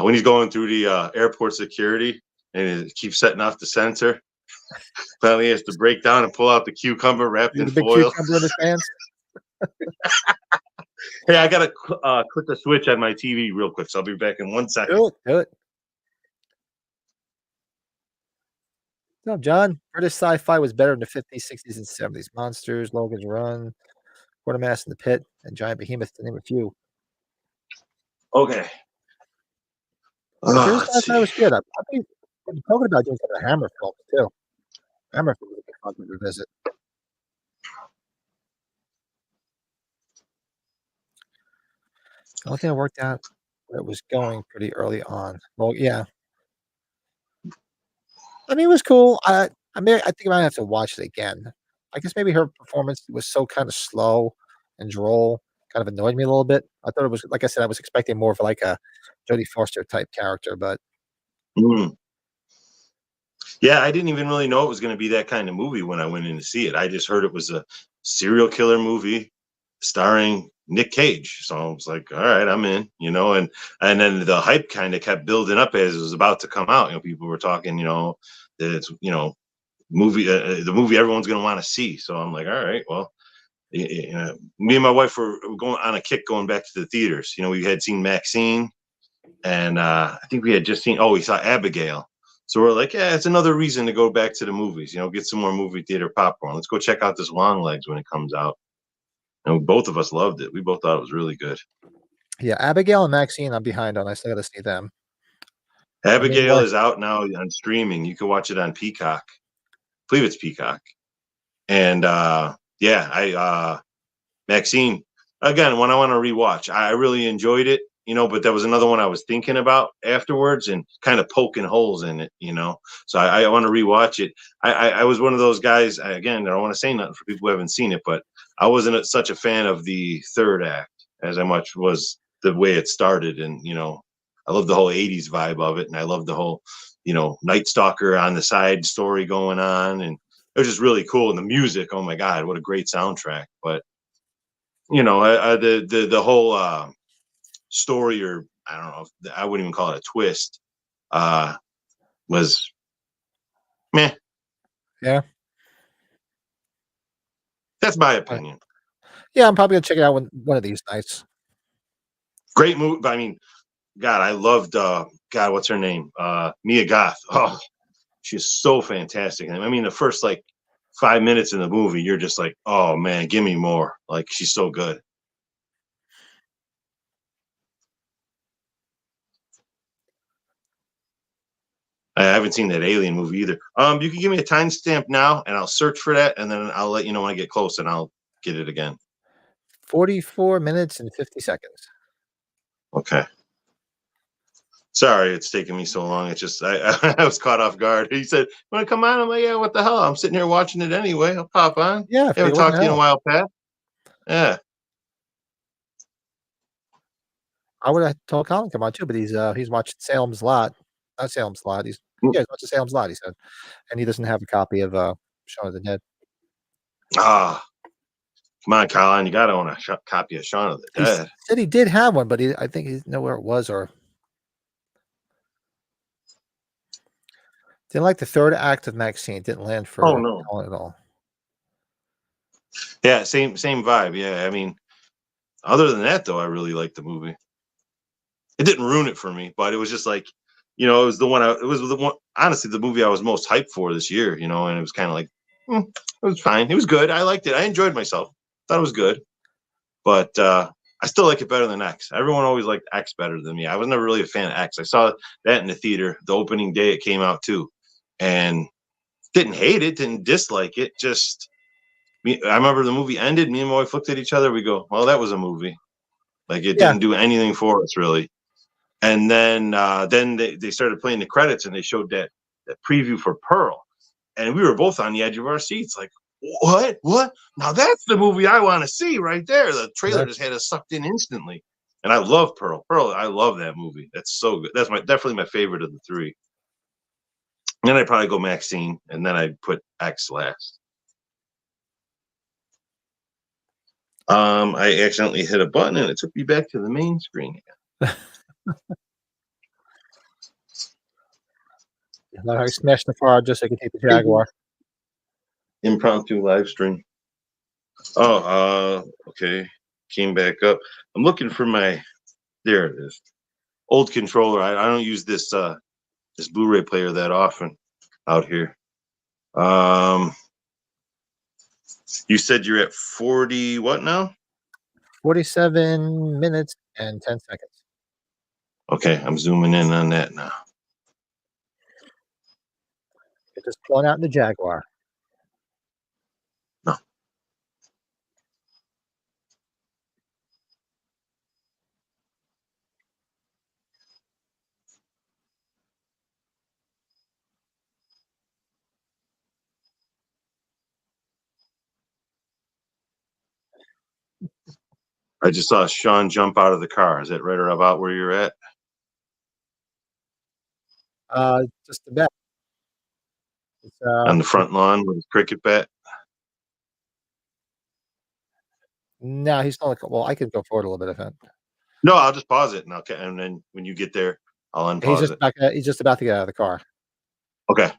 Speaker 3: When he's going through the airport security and he keeps setting off the sensor, finally he has to break down and pull out the cucumber wrapped
Speaker 1: The
Speaker 3: in
Speaker 1: big
Speaker 3: foil.
Speaker 1: cucumber in his pants.
Speaker 3: Hey, I gotta click the switch on my TV real quick, so I'll be back in 1 second.
Speaker 1: Do it. Do it. No, John. British sci-fi was better in the 50s, 60s, and 70s. Monsters, Logan's Run, Quartermass in the Pit, and Giant Behemoth, to name a few.
Speaker 3: Okay.
Speaker 1: British
Speaker 3: Let's
Speaker 1: sci-fi
Speaker 3: see.
Speaker 1: was good. I've been talking about doing some of the Hammer films too. Hammer films would be fun to revisit. The only thing that worked out where it was going pretty early on. Well, yeah. I mean, it was cool. I think I might have to watch it again. I guess maybe her performance was so kind of slow and droll, kind of annoyed me a little bit. I thought it was, like I said, I was expecting more of like a Jodie Foster type character, but
Speaker 3: Mm. Yeah, I didn't even really know it was going to be that kind of movie when I went in to see it. I just heard it was a serial killer movie starring Nick Cage. So I was like, all right, I'm in, and then the hype kind of kept building up as it was about to come out. People were talking, that it's, the movie everyone's going to want to see. So I'm like, all right, well, me and my wife were going on a kick going back to the theaters. We had seen Maxine, and I think we had just seen, we saw Abigail. So we're like, yeah, it's another reason to go back to the movies, get some more movie theater popcorn. Let's go check out this Long Legs when it comes out. And both of us loved it. We both thought it was really good.
Speaker 1: yeah, Abigail and Maxine, I'm behind on. I still got to see them.
Speaker 3: Abigail is out now on streaming. You can watch it on Peacock. I believe it's Peacock. And Maxine, again, when I want to rewatch, I really enjoyed it, but that was another one I was thinking about afterwards and kind of poking holes in it, so I want to rewatch it. I was one of those guys, again, I don't want to say nothing for people who haven't seen it, but I wasn't such a fan of the third act as I much was the way it started. And, I love the whole 80s vibe of it. And I love the whole, Night Stalker on the side story going on. And it was just really cool. And the music, oh my God, what a great soundtrack. But the whole story, or I don't know, I wouldn't even call it a twist, was meh.
Speaker 1: Yeah,
Speaker 3: That's my opinion.
Speaker 1: Yeah, I'm probably gonna check it out one of these nights.
Speaker 3: Great movie. I mean, God, I loved God, what's her name? Mia Goth. Oh, she's so fantastic. I mean, the first like 5 minutes in the movie, you're just like, oh man, give me more. Like, she's so good. I haven't seen that Alien movie either. You can give me a timestamp now, and I'll search for that, and then I'll let you know when I get close, and I'll get it again.
Speaker 1: 44 minutes and 50 seconds.
Speaker 3: Okay. Sorry, it's taking me so long. It's just I was caught off guard. He said, "Want to come on?" I'm like, "Yeah, what the hell? I'm sitting here watching it anyway. I'll pop on."
Speaker 1: Yeah,
Speaker 3: Haven't
Speaker 1: what the
Speaker 3: talked to you in a
Speaker 1: hell?
Speaker 3: while, Pat. Yeah.
Speaker 1: I would have told Colin to come on too, but he's watching Salem's Lot. Not Salem's Lot. He's watching Salem's Lot, he said. And he doesn't have a copy of Shaun of the Dead.
Speaker 3: Ah, come on, Colin. You got to own a copy of Shaun of the
Speaker 1: He
Speaker 3: Dead.
Speaker 1: said he did have one, but I think he didn't know where it was, or didn't like the third act of Maxine. Didn't land for
Speaker 3: No.
Speaker 1: Colin at all.
Speaker 3: Yeah, same vibe. Yeah, I mean, other than that, though, I really liked the movie. It didn't ruin it for me, but it was just like, it was the one. It was the one. Honestly, the movie I was most hyped for this year. And it was kind of like, it was fine. It was good. I liked it. I enjoyed myself. Thought it was good, but I still like it better than X. Everyone always liked X better than me. I was never really a fan of X. I saw that in the theater the opening day it came out too, and didn't hate it, didn't dislike it. Just I remember the movie ended. Me and my wife looked at each other. We go, "Well, that was a movie. Like, it didn't do anything for us really." And then they started playing the credits, and they showed that preview for Pearl, and we were both on the edge of our seats, like, what? Now that's the movie I want to see right there. The trailer just had us sucked in instantly. And I love Pearl. I love that movie. That's so good. That's definitely my favorite of the three. And then I'd probably go Maxine, and then I'd put X last. I accidentally hit a button, and it took me back to the main screen again.
Speaker 1: I smashed the car just so I could take the Jaguar.
Speaker 3: Impromptu live stream. Okay. Came back up. I'm looking for there it is. Old controller. I don't use this this Blu-ray player that often out here. You said you're at 40 what now?
Speaker 1: 47 minutes and 10 seconds.
Speaker 3: Okay, I'm zooming in on that now.
Speaker 1: You're just pulling out in the Jaguar.
Speaker 3: No. I just saw Shaun jump out of the car. Is that right or about where you're at?
Speaker 1: Just a bit. It's,
Speaker 3: On the front lawn with his cricket bat?
Speaker 1: no, he's not. Well, I could go forward a little bit if it.
Speaker 3: No, I'll just pause it, and then when you get there, I'll unpause it.
Speaker 1: He's just about to get out of the car.
Speaker 3: Okay.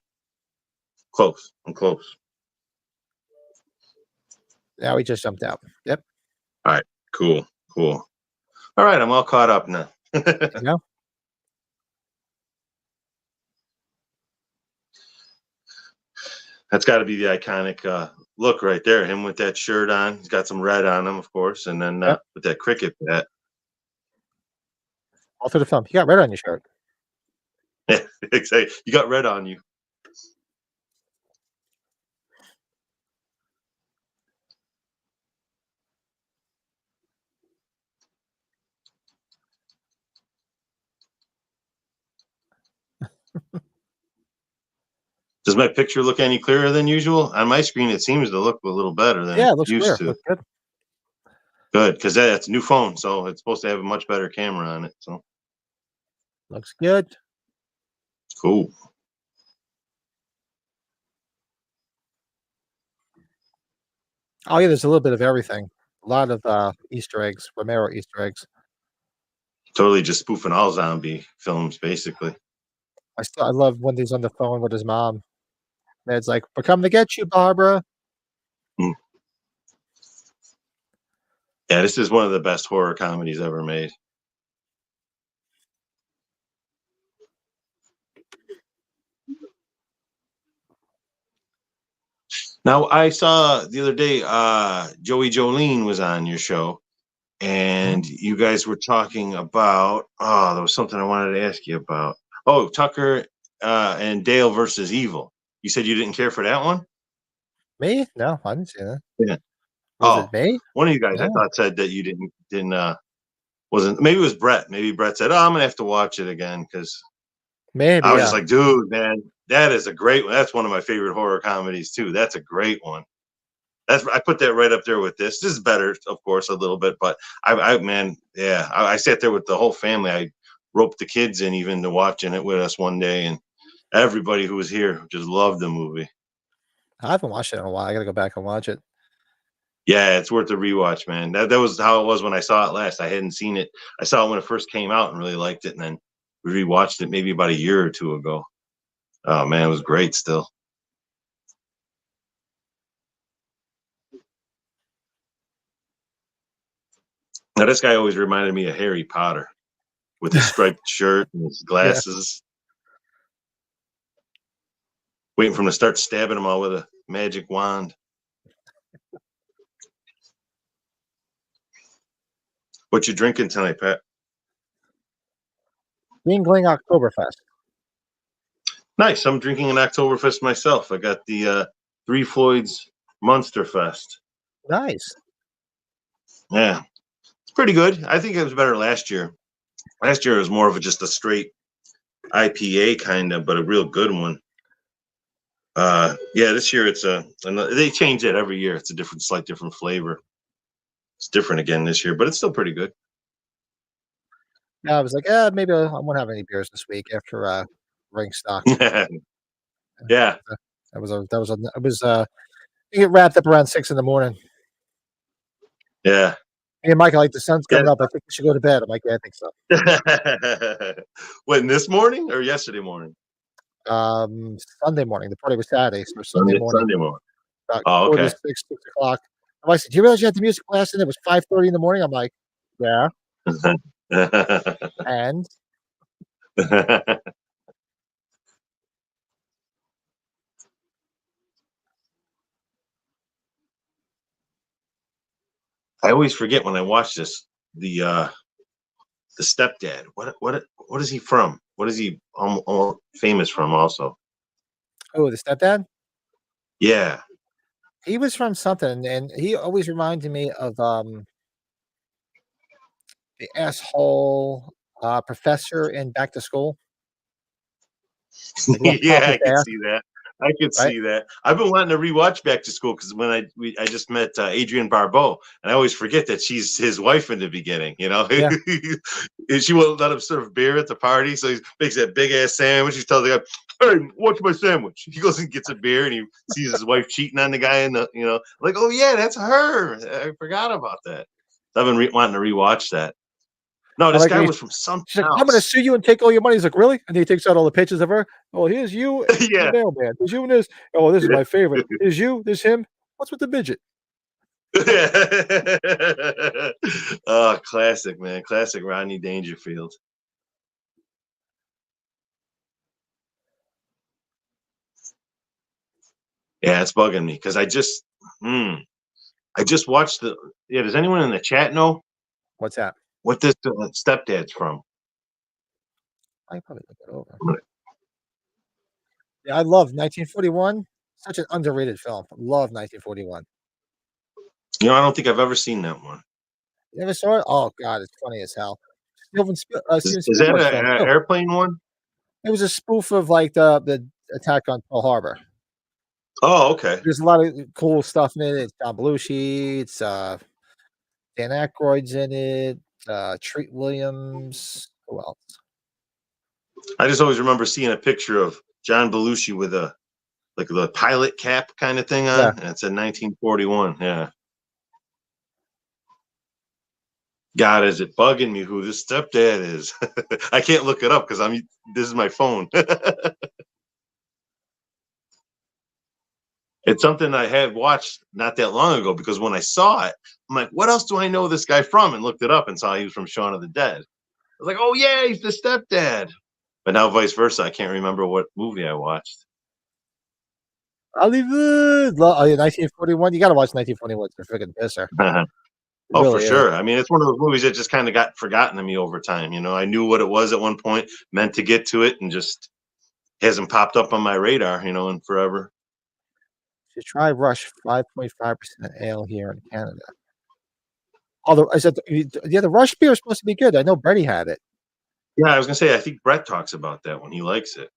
Speaker 3: Close. I'm close.
Speaker 1: Now he just jumped out. Yep.
Speaker 3: All right. Cool. All right. I'm all caught up now.
Speaker 1: You know?
Speaker 3: That's got to be the iconic look right there. Him with that shirt on. He's got some red on him, of course, and then
Speaker 1: Yep.
Speaker 3: with that cricket bat.
Speaker 1: All through the film. You got red on your shirt.
Speaker 3: Yeah, exactly. You got red on you. Does my picture look any clearer than usual? On my screen, it seems to look a little better than
Speaker 1: Yeah,
Speaker 3: it
Speaker 1: it looks
Speaker 3: used
Speaker 1: clear.
Speaker 3: to.
Speaker 1: Looks good.
Speaker 3: Good, because that's a new phone, so it's supposed to have a much better camera on it. So
Speaker 1: Looks good.
Speaker 3: cool.
Speaker 1: Oh yeah, there's a little bit of everything. A lot of Easter eggs, Romero Easter eggs.
Speaker 3: Totally just spoofing all zombie films, basically.
Speaker 1: I love when he's on the phone with his mom. Ned's like, "We're coming to get you, Barbara."
Speaker 3: Mm. Yeah, this is one of the best horror comedies ever made. Now, I saw the other day, Joey Jolene was on your show, and you guys were talking about, there was something I wanted to ask you about. Oh, Tucker and Dale versus Evil. You said you didn't care for that one?
Speaker 1: Me? No, I didn't see that.
Speaker 3: Yeah.
Speaker 1: Was it me?
Speaker 3: One of you guys I
Speaker 1: Oh.
Speaker 3: thought said that you didn't wasn't, maybe it was Brett. Maybe Brett said, "Oh, I'm gonna have to watch it again," because
Speaker 1: Maybe.
Speaker 3: I was
Speaker 1: Yeah.
Speaker 3: just like, dude, man, that is a great one. That's one of my favorite horror comedies too. That's a great one. I put that right up there with this. This is better, of course, a little bit, but man, yeah, I sat there with the whole family. I roped the kids in even to watching it with us one day, and everybody who was here just loved the movie.
Speaker 1: I haven't watched it in a while. I gotta go back and watch it.
Speaker 3: Yeah, it's worth a rewatch, man. That was how it was when I saw it last. I hadn't seen it. I saw it when it first came out and really liked it, and then we rewatched it maybe about a year or two ago. Oh man, it was great still. Now this guy always reminded me of Harry Potter with his striped shirt and his glasses. Waiting for him to start stabbing them all with a magic wand. What you drinking tonight, Pat?
Speaker 1: Yingling Oktoberfest.
Speaker 3: Nice. I'm drinking an Oktoberfest myself. I got the Three Floyds Munsterfest.
Speaker 1: Nice.
Speaker 3: Yeah, it's pretty good. I think it was better last year. Last year it was more of just a straight IPA kind of, but a real good one. Yeah, this year they change it every year. It's a slight different flavor. It's different again this year, but it's still pretty good.
Speaker 1: Yeah, I was like, maybe I won't have any beers this week after ring stock.
Speaker 3: Yeah.
Speaker 1: You get wrapped up around 6 in the morning.
Speaker 3: Yeah.
Speaker 1: Hey, Michael, like the sun's coming up. I think we should go to bed. I'm like, yeah, I think so.
Speaker 3: When this morning or yesterday morning?
Speaker 1: Sunday morning. The party was Saturday, so Sunday morning.
Speaker 3: Sunday morning.
Speaker 1: About
Speaker 3: Oh, okay.
Speaker 1: 6 o'clock. I said, "Do you realize you had the music class?" And it was 5:30 in the morning. I'm like, "Yeah." And
Speaker 3: I always forget when I watch this. The stepdad. What is he from? What is he famous from? Also.
Speaker 1: oh, the stepdad.
Speaker 3: Yeah.
Speaker 1: He was from something, and he always reminded me of the asshole professor in Back to School. Like,
Speaker 3: Yeah, I can
Speaker 1: ass.
Speaker 3: see that. I could
Speaker 1: Right?
Speaker 3: see that. I've been wanting to rewatch Back to School because when I just met Adrienne Barbeau, and I always forget that she's his wife in the beginning. You know,
Speaker 1: Yeah.
Speaker 3: and she won't let him serve beer at the party, so he makes that big ass sandwich. He tells the guy, "Hey, what's my sandwich?" He goes and gets a beer, and he sees his wife cheating on the guy, and like, oh yeah, that's her. I forgot about that. I've been wanting to rewatch that. No,
Speaker 1: I
Speaker 3: this
Speaker 1: like
Speaker 3: guy
Speaker 1: when
Speaker 3: was from something
Speaker 1: she's like, "I'm gonna
Speaker 3: else.
Speaker 1: sue you and take all your money." He's like, "Really?" And he takes out all the pictures of her. "Oh, here's you and the
Speaker 3: Yeah.
Speaker 1: mailman. Here's you and this. Oh, this is my favorite. Here's you, there's him. What's with the midget?"
Speaker 3: Oh, classic, man. Classic Rodney Dangerfield. Yeah, it's bugging me because I just watched the. Yeah, does anyone in the chat know
Speaker 1: What's that?
Speaker 3: what this stepdad's from?
Speaker 1: I probably look it over. Yeah, I love 1941. Such an underrated film. Love 1941.
Speaker 3: You know, I don't think I've ever seen that one.
Speaker 1: You ever saw it? Oh god, it's funny as hell. Steven
Speaker 3: Is that
Speaker 1: Spielberg's film
Speaker 3: an
Speaker 1: too.
Speaker 3: airplane one?
Speaker 1: It was a spoof of like the attack on Pearl Harbor.
Speaker 3: Oh, okay.
Speaker 1: There's a lot of cool stuff in it. It's John Belushi. It's Dan Aykroyd's in it. Treat Williams. Who else?
Speaker 3: I just always remember seeing a picture of John Belushi with a like the pilot cap kind of thing on,
Speaker 1: Yeah.
Speaker 3: and it said 1941. Yeah. God, is it bugging me who this stepdad is? I can't look it up because this is my phone. It's something I had watched not that long ago because when I saw it, I'm like, what else do I know this guy from? And looked it up and saw he was from Shaun of the Dead. I was like, oh yeah, he's the stepdad. But now vice versa, I can't remember what movie I watched.
Speaker 1: Hollywood. 1941. You got to watch 1941. It's a freaking pisser.
Speaker 3: Oh,
Speaker 1: Really
Speaker 3: for
Speaker 1: is.
Speaker 3: sure. I mean, it's one of those movies that just kind of got forgotten to me over time. You know, I knew what it was at one point, meant to get to it, and just hasn't popped up on my radar, in forever.
Speaker 1: Should try Rush 5.5% ale here in Canada. Although I said, yeah, the Rush beer is supposed to be good. I know Brady had it.
Speaker 3: Yeah, I was gonna say, I think Brett talks about that when he likes it.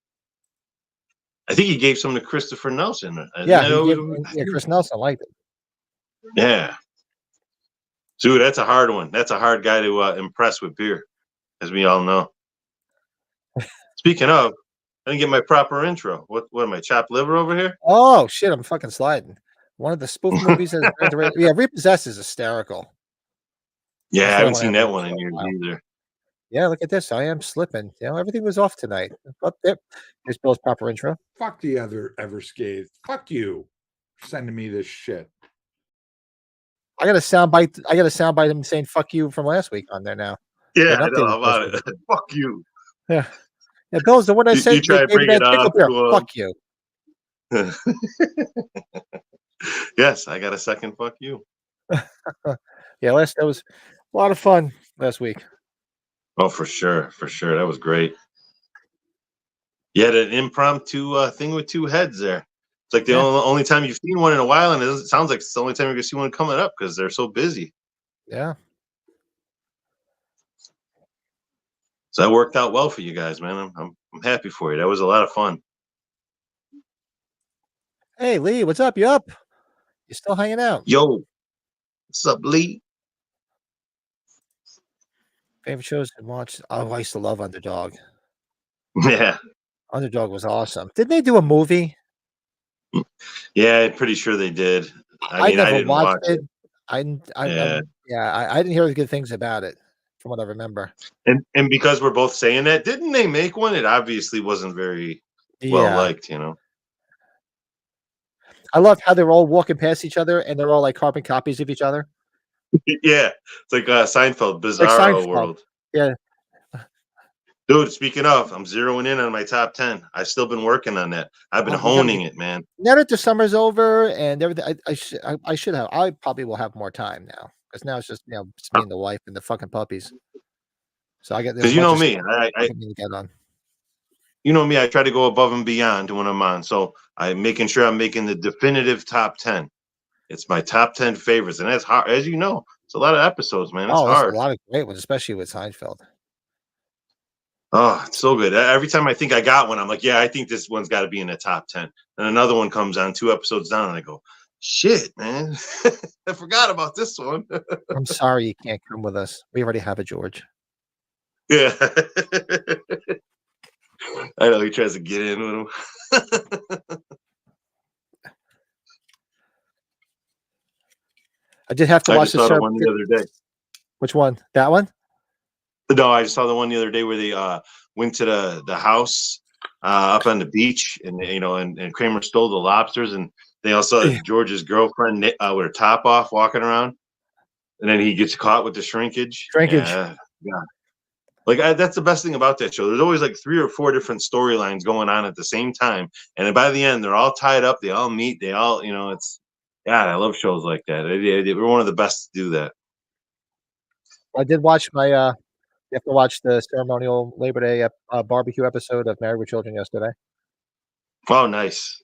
Speaker 3: I think he gave some to Christopher Nelson.
Speaker 1: Yeah, Chris Nelson liked it.
Speaker 3: Yeah. Dude, that's a hard one. That's a hard guy to impress with beer, as we all know. Speaking of, I didn't get my proper intro. What am I, chopped liver over here?
Speaker 1: Oh shit, I'm fucking sliding. One of the spoof movies that is underrated. Yeah, Repossessed is hysterical.
Speaker 3: Yeah, I haven't seen that
Speaker 1: watched
Speaker 3: one in years either.
Speaker 1: Yeah, look at this. I am slipping. Everything was off tonight. But yep. Here's Bill's proper intro.
Speaker 4: Fuck the other Everscathed. Fuck you. Sending me this shit.
Speaker 1: I got a soundbite. Of him saying "fuck you" from last week on there now.
Speaker 3: Yeah, I know about it. Fuck you.
Speaker 1: Yeah. Yeah, Bill's the one that said
Speaker 3: you try to bring it up.
Speaker 1: Fuck you.
Speaker 3: Yes, I got a second. Fuck you.
Speaker 1: Yeah, that was a lot of fun last week.
Speaker 3: Oh, for sure. That was great. You had an impromptu thing with two heads there. It's like the only time you've seen one in a while, and it sounds like it's the only time you're going to see one coming up because they're so busy.
Speaker 1: Yeah.
Speaker 3: So that worked out well for you guys, man. I'm happy for you. That was a lot of fun.
Speaker 1: Hey, Lee, what's up? You up? You still hanging out?
Speaker 3: Yo, what's up, Lee?
Speaker 1: Favorite shows to watch? Oh, I used to love Underdog.
Speaker 3: Yeah.
Speaker 1: Underdog was awesome. Didn't they do a movie?
Speaker 3: Yeah, I'm pretty sure they did. I mean, I
Speaker 1: never
Speaker 3: didn't
Speaker 1: watched
Speaker 3: watch it.
Speaker 1: I didn't hear good things about it, from what I remember.
Speaker 3: And because we're both saying that, didn't they make one? It obviously wasn't very well liked,
Speaker 1: I loved how they're all walking past each other and they're all like carbon copies of each other.
Speaker 3: Yeah, it's like Seinfeld, Bizarro World.
Speaker 1: Yeah.
Speaker 3: Dude, speaking of, I'm zeroing in on my top 10. I've still been working on that. I've been honing it, man.
Speaker 1: Now that the summer's over and everything, I should have. I probably will have more time now because now it's just it's me and the wife and the fucking puppies. So I get
Speaker 3: because you know me, you know me. I try to go above and beyond when I'm on. So I'm making sure I'm making the definitive top 10. It's my top 10 favorites, and that's hard, as you know. It's a lot of episodes, man. It's hard.
Speaker 1: A lot of great ones, especially with Seinfeld.
Speaker 3: Oh, it's so good. Every time I think I got one, I'm like, yeah, I think this one's got to be in the top 10. And another one comes on 2 episodes down, and I go, shit, man. I forgot about this one.
Speaker 1: I'm sorry you can't come with us. We already have a George.
Speaker 3: Yeah. I know he tries to get in with him.
Speaker 1: I did have to
Speaker 3: I
Speaker 1: watch
Speaker 3: just saw the one the other day.
Speaker 1: Which one? That one?
Speaker 3: No, I just saw the one the other day where they went to the house up on the beach, and and Kramer stole the lobsters, and they also saw George's girlfriend with her top off walking around, and then he gets caught with the shrinkage. Yeah. Like that's the best thing about that show. There's always like 3 or 4 different storylines going on at the same time, and then by the end, they're all tied up. They all meet. They all, it's. God, I love shows like that. They were one of the best to do that.
Speaker 1: I did watch my. You have to watch the ceremonial Labor Day barbecue episode of Married with Children yesterday.
Speaker 3: Oh, nice.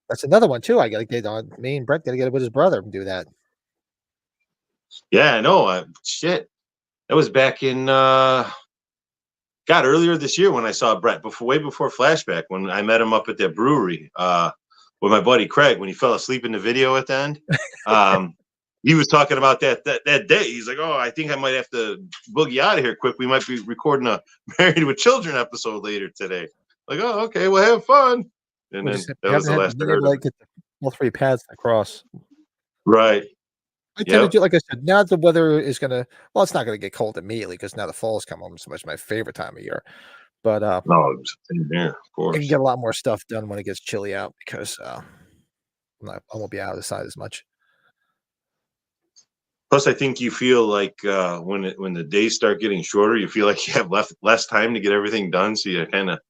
Speaker 1: That's another one too. I got to get on. Me and Brett got to get it with his brother and do that.
Speaker 3: Yeah, I know. Shit. That was back in earlier this year when I saw Brett way before Flashback, when I met him up at that brewery with my buddy Craig when he fell asleep in the video at the end. He was talking about that day. He's like, "Oh, I think I might have to boogie out of here quick. We might be recording a Married with Children episode later today." Like, "Oh, okay, well, have fun." And then that was the last I heard of it.
Speaker 1: Get all 3 paths across.
Speaker 3: Right.
Speaker 1: I tend to do, like I said, now the weather is gonna. Well, it's not gonna get cold immediately because now the fall has come on. So much my favorite time of year. But
Speaker 3: no, yeah, of course.
Speaker 1: I can get a lot more stuff done when it gets chilly out because I won't be out of the side as much.
Speaker 3: Plus, I think you feel like when the days start getting shorter, you feel like you have less time to get everything done. So you kind of,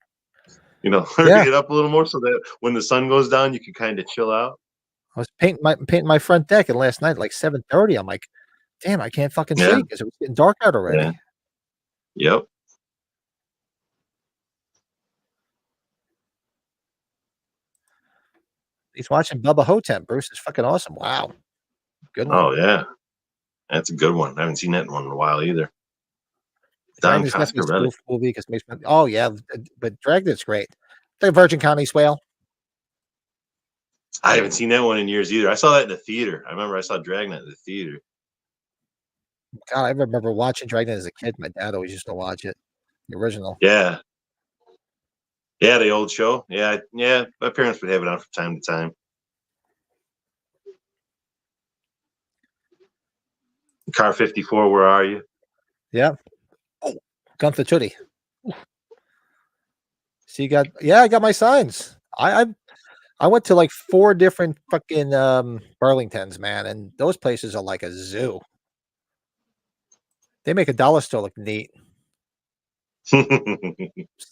Speaker 3: hurry it up a little more so that when the sun goes down, you can kind of chill out.
Speaker 1: I was painting my front deck, and last night, like 7:30, I'm like, "Damn, I can't fucking see because it was getting dark out already."
Speaker 3: Yeah. Yep.
Speaker 1: He's watching Bubba Hotep. Bruce is fucking awesome. Wow, good one.
Speaker 3: Oh yeah, that's a good one. I haven't seen that one in a while either.
Speaker 1: Don Coscarelli movie because makes me. Oh yeah, but Dragon's great. The Virgin Connie's Whale.
Speaker 3: I haven't seen that one in years either. I saw that in the theater. I remember I saw Dragnet in the theater.
Speaker 1: God, I remember watching Dragnet as a kid. My dad always used to watch it, the original.
Speaker 3: Yeah, the old show. Yeah. My parents would have it on from time to time. Car 54, where are you?
Speaker 1: Yeah. Oh, Gunther Chuddy. So I got my signs. I went to like 4 different fucking Burlingtons, man, and those places are like a zoo. They make a dollar store look neat.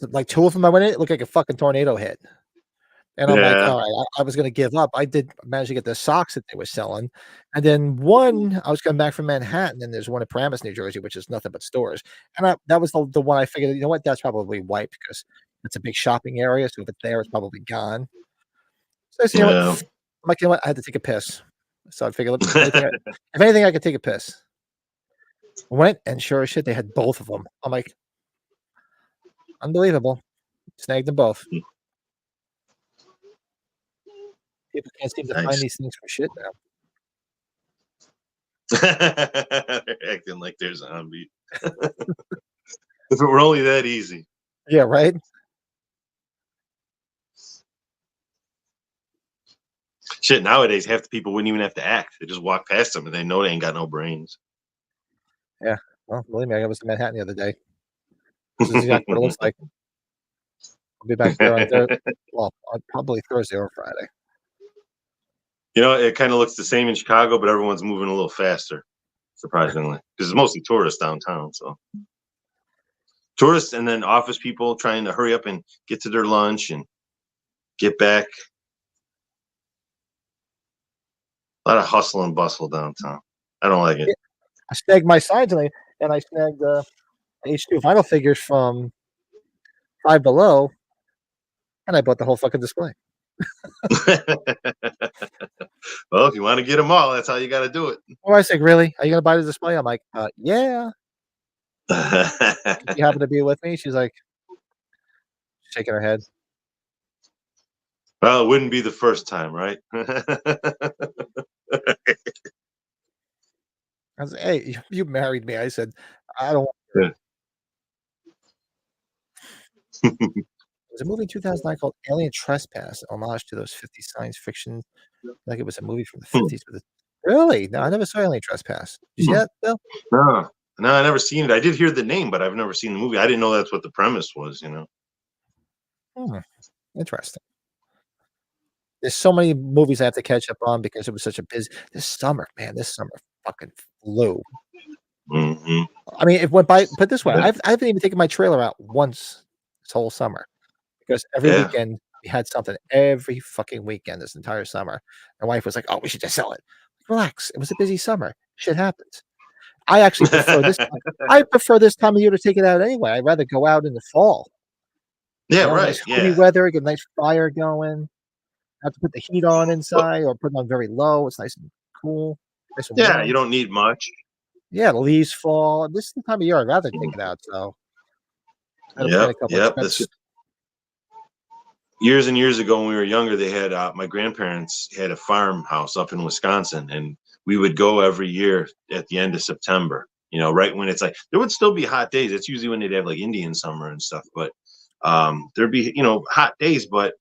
Speaker 1: Like 2 of them I went in, it looked like a fucking tornado hit. And I'm like, all right, I was gonna give up. I did manage to get the socks that they were selling. And then one, I was coming back from Manhattan, and there's one in Paramus, New Jersey, which is nothing but stores. And that was the one I figured, you know what, that's probably wiped because it's a big shopping area. So if it's there, it's probably gone. So I said, I'm like, you know what? I had to take a piss. So I figured, if anything, I could take a piss. Went, and sure as shit, they had both of them. I'm like, unbelievable. Snagged them both. People can't seem to find these things for shit now.
Speaker 3: They're acting like they're zombies. If it were only that easy.
Speaker 1: Yeah, right?
Speaker 3: Shit, nowadays, half the people wouldn't even have to act. They just walk past them, and they know they ain't got no brains.
Speaker 1: Yeah. Well, believe me, I was in Manhattan the other day. This is exactly what it looks like. I'll be back there on probably Thursday or Friday.
Speaker 3: It kind of looks the same in Chicago, but everyone's moving a little faster, surprisingly, because it's mostly tourists downtown. So tourists and then office people trying to hurry up and get to their lunch and get back. A lot of hustle and bustle downtown. I don't like it.
Speaker 1: I snagged my signs and I snagged H2 vinyl figures from Five Below, and I bought the whole fucking display.
Speaker 3: Well, if you want to get them all, that's how you got to do it.
Speaker 1: Well, I was like, really? Are you going to buy the display? I'm like, yeah. She happened to be with me. She's like shaking her head.
Speaker 3: Well, it wouldn't be the first time, right?
Speaker 1: I was like, "Hey, you married me." I said, "I don't."
Speaker 3: Yeah.
Speaker 1: There's a movie in 2009 called Alien Trespass, homage to those 50s science fiction. Like it was a movie from the 50s with it. Really? No, I never saw Alien Trespass. Did you see that, Bill?
Speaker 3: No, no, I never seen it. I did hear the name, but I've never seen the movie. I didn't know that's what the premise was.
Speaker 1: Hmm, interesting. There's so many movies I have to catch up on because it was such a busy this summer, man, this summer fucking flew.
Speaker 3: Hmm.
Speaker 1: I mean, it went by put it this way,
Speaker 3: Yeah.
Speaker 1: I haven't even taken my trailer out once this whole summer because every
Speaker 3: Yeah.
Speaker 1: weekend we had something every fucking weekend this entire summer. My wife was like, "Oh, we should just sell it." Relax, it was a busy summer. Shit happens. I actually prefer this time I prefer this time of year to take it out anyway. I'd rather go out in the fall,
Speaker 3: Yeah,
Speaker 1: nice
Speaker 3: right.
Speaker 1: hoodie
Speaker 3: Yeah.
Speaker 1: weather, get a nice fire going. Have to put the heat on
Speaker 3: Well,
Speaker 1: inside or put it on very low. It's nice and cool, nice and
Speaker 3: yeah, you
Speaker 1: warm.
Speaker 3: don't need much.
Speaker 1: Yeah, the leaves fall. This is the time of year I'd rather take it out, so gotta plan
Speaker 3: Yep.
Speaker 1: a couple of
Speaker 3: Yep. This
Speaker 1: trips.
Speaker 3: years and years ago when we were younger, they had my grandparents had a farmhouse up in Wisconsin, and we would go every year at the end of September. Right when it's like there would still be hot days. That's usually when they'd have like Indian summer and stuff. But there'd be hot days. But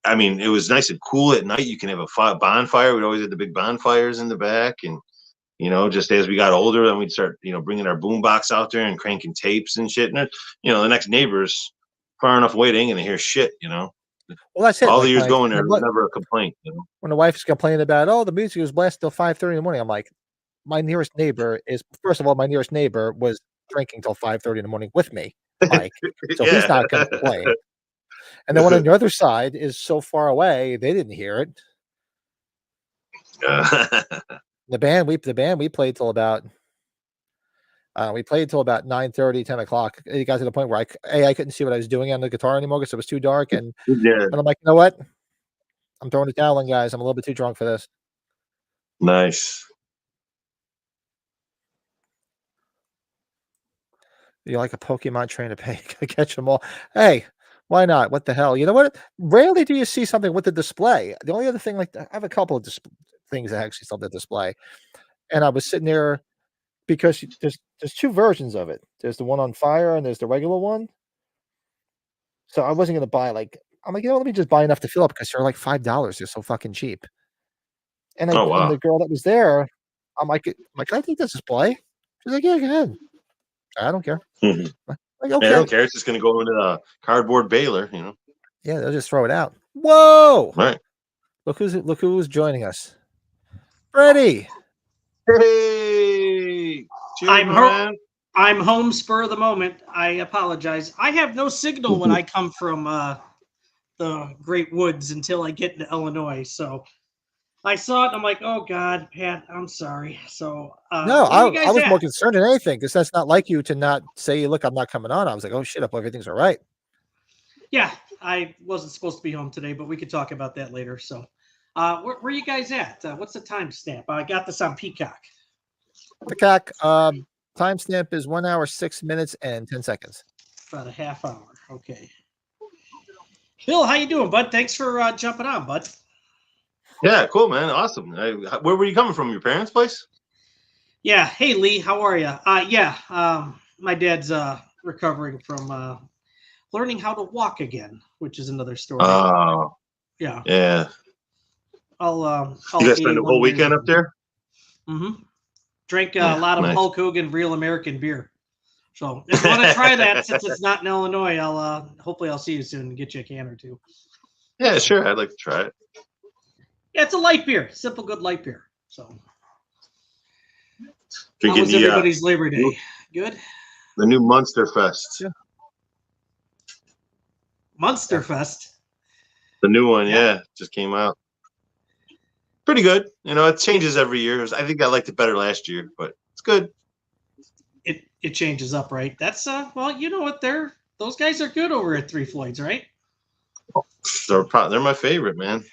Speaker 3: I mean, it was nice and cool at night. You can have a bonfire. We'd always have the big bonfires in the back, and just as we got older, then we'd start bringing our boombox out there and cranking tapes and shit. And the next neighbors far enough away, they ain't gonna hear shit.
Speaker 1: Well, that's it,
Speaker 3: All the
Speaker 1: like,
Speaker 3: years
Speaker 1: my
Speaker 3: going
Speaker 1: my
Speaker 3: there, there was
Speaker 1: what
Speaker 3: never a complaint.
Speaker 1: when the wife's complaining about, "Oh, the music was blasted till 5:30 in the morning," I'm like, "My nearest neighbor is" first of all, my nearest neighbor was drinking till 5:30 in the morning with me, Mike, so he's
Speaker 3: Yeah.
Speaker 1: not gonna complain, and then one on the other side is so far away, they didn't hear it. The band, we played till about we played till about 9:30, 10 o'clock. It got to the point where I couldn't see what I was doing on the guitar anymore because it was too dark, and
Speaker 3: Yeah.
Speaker 1: I'm like, "You know what? I'm throwing the towel in, guys. I'm a little bit too drunk for this."
Speaker 3: Nice.
Speaker 1: You're like a Pokemon trainer pay catch them all. Hey, why not? What the hell? You know what? Rarely do you see something with the display. The only other thing like I have a couple of things that actually still the display, and I was sitting there because there's 2 versions of it. There's the one on fire and there's the regular one. So I wasn't gonna buy like I'm like, let me just buy enough to fill up because they're like $5. They're so fucking cheap.
Speaker 3: Oh
Speaker 1: And the
Speaker 3: wow.
Speaker 1: girl that was there, "Can I take this display?" She's like, "Yeah, go ahead." I don't care.
Speaker 3: Mhm.
Speaker 1: Like,
Speaker 3: Yeah, I
Speaker 1: okay.
Speaker 3: don't care. It's just gonna go into the cardboard baler.
Speaker 1: Yeah, they'll just throw it out. Whoa!
Speaker 3: Right.
Speaker 1: Look who's joining us. Freddie.
Speaker 3: Hey, cheers,
Speaker 5: I'm
Speaker 3: my
Speaker 5: ho-
Speaker 3: man.
Speaker 5: I'm home spur of the moment. I apologize. I have no signal when I come from the Great Woods until I get into Illinois. So I saw it and I'm like, oh God, Pat, I'm sorry. So
Speaker 1: No,
Speaker 5: where are you
Speaker 1: I
Speaker 5: guys
Speaker 1: was more
Speaker 5: at?
Speaker 1: concerned than anything because that's not like you to not say, "Look, I'm not coming on." I was like, "Oh shit, I hope everything's all right."
Speaker 5: Yeah, I wasn't supposed to be home today, but we could talk about that later. So where are you guys at? What's the timestamp? I got this on Peacock.
Speaker 1: Peacock, timestamp is 1 hour, 6 minutes, and 10 seconds.
Speaker 5: About a half hour. Okay. Bill, how you doing, bud? Thanks for jumping on, bud.
Speaker 3: Yeah, cool, man. Awesome. Where were you coming from? Your parents' place?
Speaker 5: Yeah. Hey, Lee, how are you? Yeah. My dad's recovering from learning how to walk again, which is another story.
Speaker 3: Oh,
Speaker 5: Yeah.
Speaker 3: yeah.
Speaker 5: I'll
Speaker 3: You guys spend the whole weekend up there?
Speaker 5: Mm-hmm. Drank a
Speaker 3: Yeah,
Speaker 5: lot of
Speaker 3: nice.
Speaker 5: Hulk Hogan Real American beer. So if you want to try that, since it's not in Illinois, hopefully I'll see you soon and get you a can or two.
Speaker 3: Yeah, sure. I'd like to try it.
Speaker 5: Yeah, it's a light beer, simple, good light beer. So how
Speaker 3: Drinking
Speaker 5: was everybody's Labor Day? Good.
Speaker 3: the new Munster Fest.
Speaker 1: Yeah.
Speaker 5: Munster Fest.
Speaker 3: The new one,
Speaker 5: Yeah.
Speaker 3: yeah, just came out. Pretty good. It changes every year. I think I liked it better last year, but it's good.
Speaker 5: It changes up, right? That's well, you know what? Those guys are good over at Three Floyds, right?
Speaker 3: They're my favorite, man.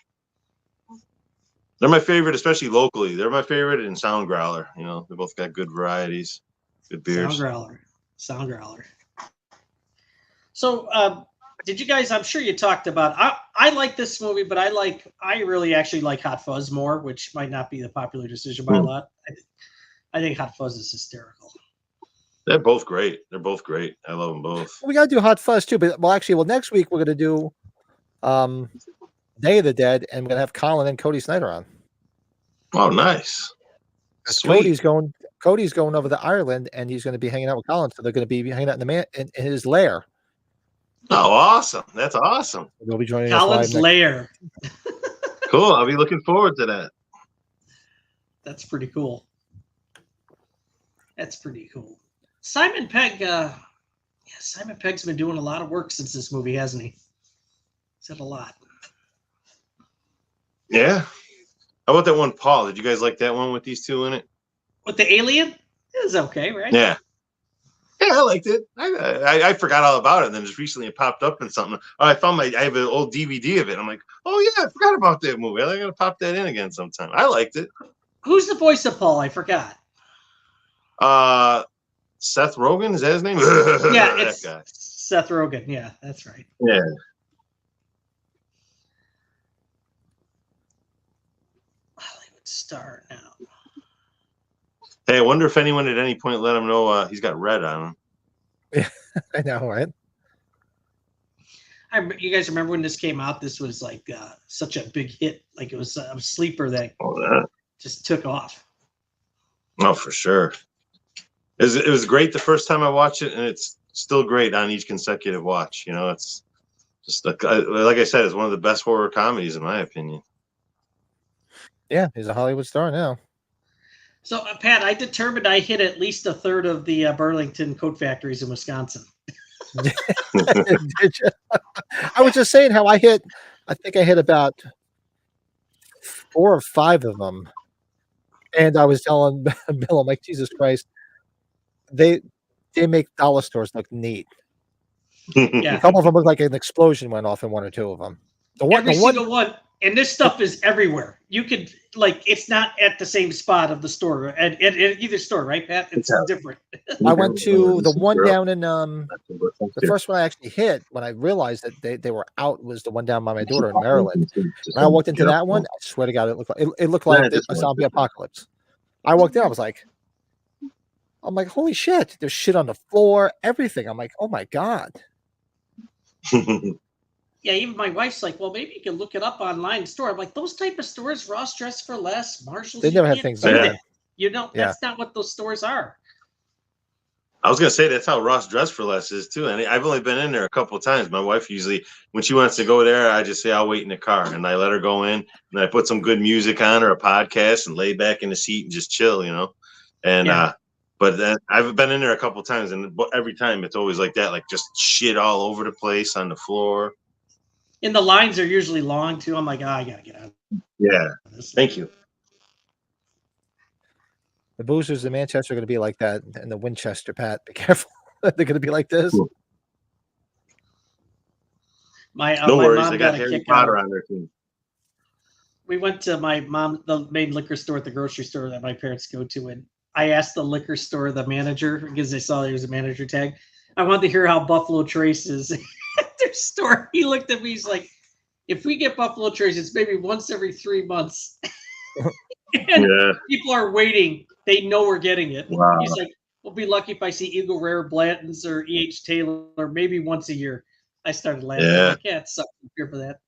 Speaker 3: They're my favorite, especially locally. They're my favorite in Sound Growler. They both got good varieties, good beers.
Speaker 5: Sound Growler. Sound growler. So, did you guys? I'm sure you talked about. I like this movie, but I really actually like Hot Fuzz more, which might not be the popular decision by a lot. I think Hot Fuzz is hysterical.
Speaker 3: They're both great. They're both great. I love them both.
Speaker 1: We got to do Hot Fuzz too, but next week we're going to do Day of the Dead, and we're going to have Colin and Cody Snyder on.
Speaker 3: Oh, nice. Sweet.
Speaker 1: Cody's going over to Ireland, and he's going to be hanging out with Colin. So they're going to be hanging out in his lair.
Speaker 3: Oh, awesome! That's awesome.
Speaker 1: They'll be joining
Speaker 5: Colin's
Speaker 1: us
Speaker 5: lair.
Speaker 3: Cool. I'll be looking forward to that.
Speaker 5: That's pretty cool. That's pretty cool. Simon Pegg. Simon Pegg's been doing a lot of work since this movie, hasn't he? Said a lot.
Speaker 3: Yeah. How about that one, Paul? Did you guys like that one with these two in it?
Speaker 5: With the alien? It was okay, right?
Speaker 3: Yeah. Yeah, I liked it. I forgot all about it, and then just recently it popped up in something. I have an old DVD of it. I'm like, oh yeah, I forgot about that movie. I gotta pop that in again sometime. I liked it.
Speaker 5: Who's the voice of Paul? I forgot.
Speaker 3: Seth Rogen, is that his name?
Speaker 5: Yeah,
Speaker 3: that
Speaker 5: it's
Speaker 3: guy.
Speaker 5: Seth Rogen. Yeah, that's right.
Speaker 3: Yeah.
Speaker 5: Hollywood star now.
Speaker 3: Hey, I wonder if anyone at any point let him know he's got red on him.
Speaker 1: I know, right?
Speaker 5: You guys remember when this came out? This was like such a big hit. Like it was a sleeper that just took off.
Speaker 3: Oh, for sure. It was great the first time I watched it, and it's still great on each consecutive watch. You know, it's just like I said, it's one of the best horror comedies in my opinion.
Speaker 1: Yeah, he's a Hollywood star now.
Speaker 5: So, Pat, I determined I hit at least a third of the Burlington coat factories in Wisconsin.
Speaker 1: Did you? I was just saying how I think I hit about 4 or 5 of them. And I was telling Bill, I'm like, Jesus Christ, they make dollar stores look neat.
Speaker 5: Yeah.
Speaker 1: A couple of them look like an explosion went off in 1 or 2 of them.
Speaker 5: Every single one. And this stuff is everywhere. You could, it's not at the same spot of the store. At either store, right, Pat? It's different.
Speaker 1: I went to the one down in, the first one I actually hit when I realized that they were out was the one down by my daughter in Maryland. And I walked into that one. I swear to God, it looked like a zombie apocalypse. I walked in, I was like, holy shit, there's shit on the floor, everything. I'm like, oh my God.
Speaker 5: Yeah, even my wife's like, well, maybe you can look it up online store. I'm like, those type of stores, Ross Dress for Less, Marshalls,
Speaker 1: they never have things like that.
Speaker 5: You know, that's not what those stores are.
Speaker 3: I was gonna say that's how Ross Dress for Less is too. And I've only been in there a couple of times. My wife usually, when she wants to go there, I just say I'll wait in the car, and I let her go in, and I put some good music on or a podcast, and lay back in the seat and just chill, you know. And but then I've been in there a couple of times, and every time it's always like that, like just shit all over the place on the floor.
Speaker 5: And the lines are usually long too. I'm like, I gotta get out.
Speaker 3: Yeah, thank you.
Speaker 1: The boozers in Manchester are going to be like that, and the Winchester, Pat, be careful. They're going to be like this.
Speaker 3: Cool.
Speaker 5: My
Speaker 3: worries,
Speaker 5: mom
Speaker 3: they got
Speaker 5: a
Speaker 3: Harry
Speaker 5: kick
Speaker 3: Potter
Speaker 5: out.
Speaker 3: on their team.
Speaker 5: We went to the main liquor store at the grocery store that my parents go to, and I asked the liquor store, the manager, because they saw there was a manager tag. I wanted to hear how Buffalo Trace is at their store. He looked at me, he's like, if we get Buffalo Trace, it's maybe once every 3 months. And people are waiting. They know we're getting it.
Speaker 3: Wow.
Speaker 5: He's like, we'll be lucky if I see Eagle Rare, Blanton's, or E.H. Taylor, maybe once a year. I started laughing.
Speaker 3: Yeah.
Speaker 5: Like, it's something here for that.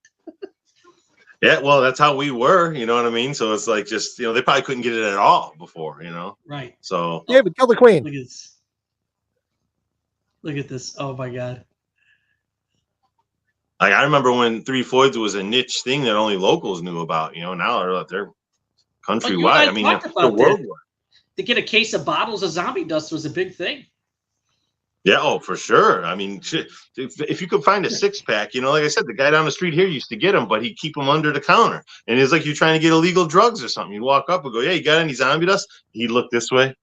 Speaker 3: Yeah, well, that's how we were, you know what I mean? So it's like just, they probably couldn't get it at all before,
Speaker 5: Right.
Speaker 3: So
Speaker 1: yeah, but kill the queen.
Speaker 5: Look at this. Look at this. Oh my God.
Speaker 3: like I remember when Three Floyds was a niche thing that only locals knew about, now they're countrywide. I mean, the worldwide.
Speaker 5: To get a case of bottles of zombie dust was a big thing.
Speaker 3: Yeah, oh, for sure. I mean, shit, if you could find a 6-pack, like I said, the guy down the street here used to get them, but he'd keep them under the counter. And it's like you're trying to get illegal drugs or something. You'd walk up and go, yeah, you got any zombie dust? He'd look this way.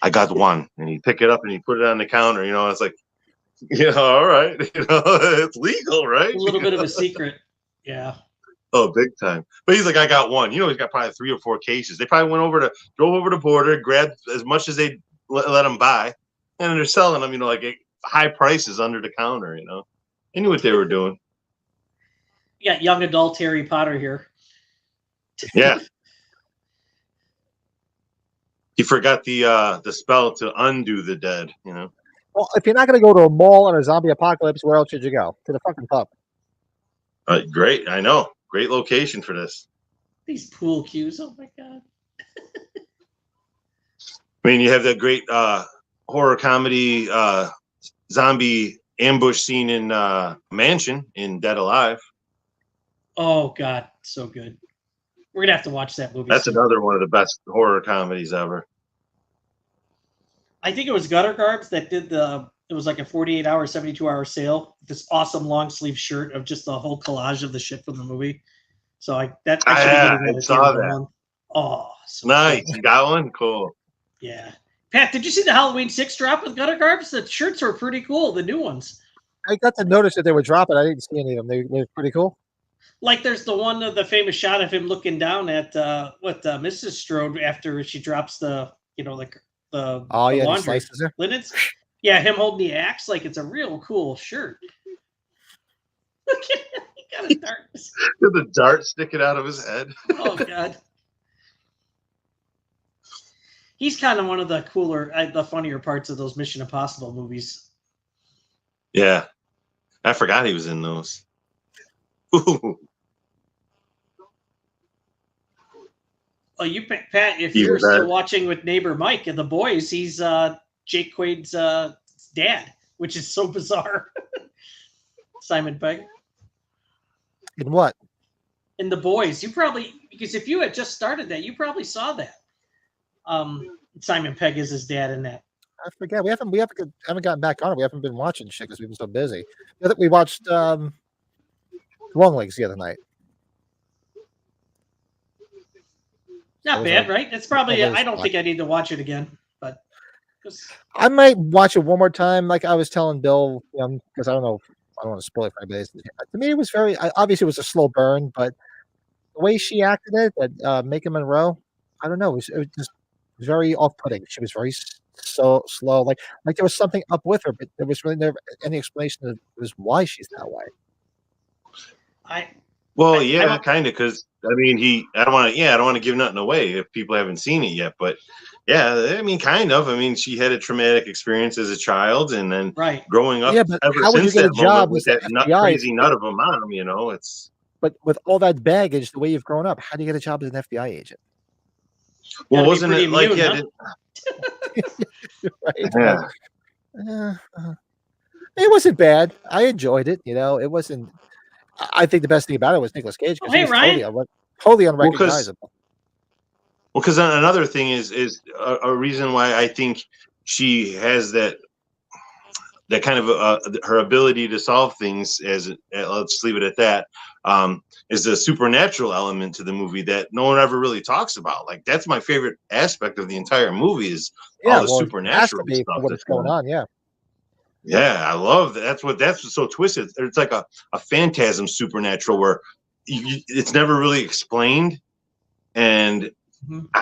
Speaker 3: I got one. And he'd pick it up and he'd put it on the counter. It's like, all right. It's legal, right?
Speaker 5: A little bit of a secret. Yeah.
Speaker 3: Oh, big time. But he's like, I got one. He's got probably 3 or 4 cases. They probably drove over the border, grabbed as much as they let him buy. and they're selling them, like at high prices under the counter. They knew what they were doing.
Speaker 5: You got young adult Harry Potter here.
Speaker 3: Yeah. He forgot the spell to undo the dead.
Speaker 1: Well, if you're not going to go to a mall in a zombie apocalypse, where else should you go? To the fucking pub.
Speaker 3: Great, I know. Great location for this.
Speaker 5: These pool cues. Oh my god.
Speaker 3: I mean, you have that great horror comedy zombie ambush scene in Mansion in Dead Alive.
Speaker 5: Oh god, so good. We're gonna have to watch that movie.
Speaker 3: That's
Speaker 5: soon.
Speaker 3: another one of the best horror comedies ever.
Speaker 5: I think it was Gutter Garbs that did it was like a 48-hour, 72-hour sale. This awesome long sleeve shirt of just the whole collage of the shit from the movie. So I should be getting that.
Speaker 3: I saw that.
Speaker 5: Month. Oh, so
Speaker 3: Nice.
Speaker 5: cool.
Speaker 3: You got one? Cool.
Speaker 5: Yeah. Pat, did you see the Halloween 6 drop with Gutter Garbs? The shirts were pretty cool, the new ones.
Speaker 1: I got to notice that they were dropping. I didn't see any of them. They were pretty cool.
Speaker 5: Like there's the one of the famous shot of him looking down at Mrs. Strode after she drops the the laundry
Speaker 1: slices there.
Speaker 5: linens. Yeah, him holding the axe, like it's a real cool shirt. Look at him, he got a dart.
Speaker 3: The dart sticking out of his head.
Speaker 5: Oh god. He's kind of one of the cooler, the funnier parts of those Mission Impossible movies.
Speaker 3: Yeah. I forgot he was in those. Ooh.
Speaker 5: Oh, Pat, if you're still watching with neighbor Mike and the boys, he's Jake Quaid's dad, which is so bizarre. Simon Pegg.
Speaker 1: In what?
Speaker 5: In the boys, because if you had just started that, you probably saw that. Simon Pegg is his dad in that.
Speaker 1: I forget. We haven't gotten back on it. We haven't been watching shit because we've been so busy. We watched Long Legs the other night.
Speaker 5: Not bad, right? It's probably. I don't think I need to watch it again, but
Speaker 1: I might watch it one more time. Like I was telling Bill, because I don't know. I don't want to spoil it for anybody. To me, it was obviously it was a slow burn, but the way she acted it, that Macon Monroe, I don't know. It was just very off-putting. She was very so slow. Like there was something up with her, but there was really never any explanation as why she's that way.
Speaker 3: Kind of, because I mean, I don't want to give nothing away if people haven't seen it yet, but yeah, I mean, kind of. I mean, she had a traumatic experience as a child, and then growing up ever since that moment with that crazy nut of a mom, it's.
Speaker 1: But with all that baggage, the way you've grown up, how do you get a job as an FBI agent?
Speaker 3: Well, wasn't it like
Speaker 1: right? Yeah. It wasn't bad. I enjoyed it. It wasn't. I think the best thing about it was Nicolas Cage because he's totally unrecognizable.
Speaker 3: Well, because another thing is a reason why I think she has that kind of her ability to solve things. Let's leave it at that. Is the supernatural element to the movie that no one ever really talks about. Like that's my favorite aspect of the entire movie is all the supernatural stuff
Speaker 1: what's going on. Yeah.
Speaker 3: Yeah, I love that. That's what's so twisted. It's like a phantasm supernatural where it's never really explained, and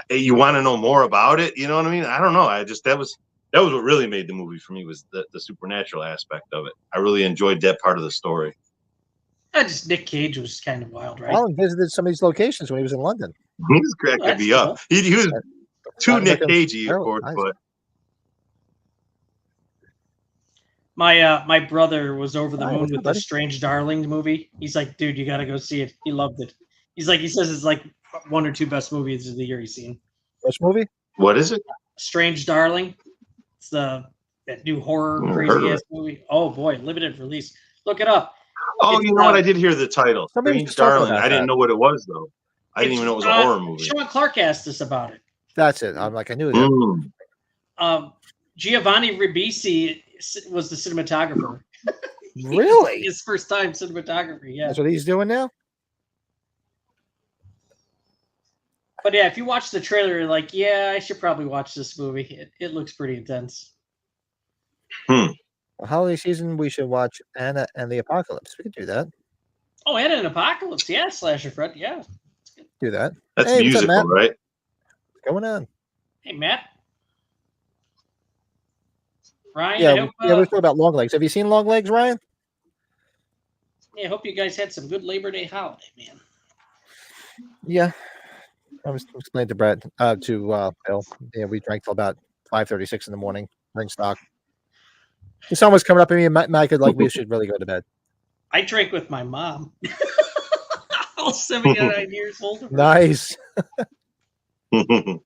Speaker 3: you want to know more about it. You know what I mean? I don't know. That was what really made the movie for me was the supernatural aspect of it. I really enjoyed that part of the story.
Speaker 5: Nick Cage was kind of wild, right?
Speaker 1: Alan visited some of these locations when he was in London.
Speaker 3: He was cracking me up. He was too Nick Cagey, of course, but.
Speaker 5: My brother was over the moon with the Strange Darling movie. He's like, dude, you got to go see it. He loved it. He says it's like one or two best movies of the year he's seen.
Speaker 1: Which movie?
Speaker 3: What is it?
Speaker 5: Strange Darling. It's that new horror crazy ass movie. Oh boy, limited release. Look it up.
Speaker 3: Oh, you know what? I did hear the title. Strange Darling. I didn't know what it was though. I didn't even know it was a horror movie.
Speaker 5: Sean Clark asked us about it.
Speaker 1: That's it. I'm like, I knew that.
Speaker 5: Giovanni Ribisi was the cinematographer.
Speaker 1: Really?
Speaker 5: His first time cinematography, yeah.
Speaker 1: That's what he's doing now?
Speaker 5: But yeah, if you watch the trailer, you're like, yeah, I should probably watch this movie. It looks pretty intense.
Speaker 1: Well, holiday season, we should watch Anna and the Apocalypse. We could do that.
Speaker 5: Oh, Anna and Apocalypse. Yeah, Slasher Fred. Yeah.
Speaker 1: Do that.
Speaker 3: That's musical, right?
Speaker 1: What's going on?
Speaker 5: Hey, Matt. Ryan,
Speaker 1: Yeah,
Speaker 5: I hope,
Speaker 1: yeah, we talked about long legs. Have you seen long legs, Ryan?
Speaker 5: I hope you guys had some good Labor Day holiday, man.
Speaker 1: Yeah, I was explaining to Brett, to Bill. Yeah, we drank till about 5:36 in the morning. Drink stock. The sun was coming up, and me and Mike could we should really go to bed.
Speaker 5: I drank with my mom. I was 79 years old.
Speaker 1: Nice.
Speaker 5: And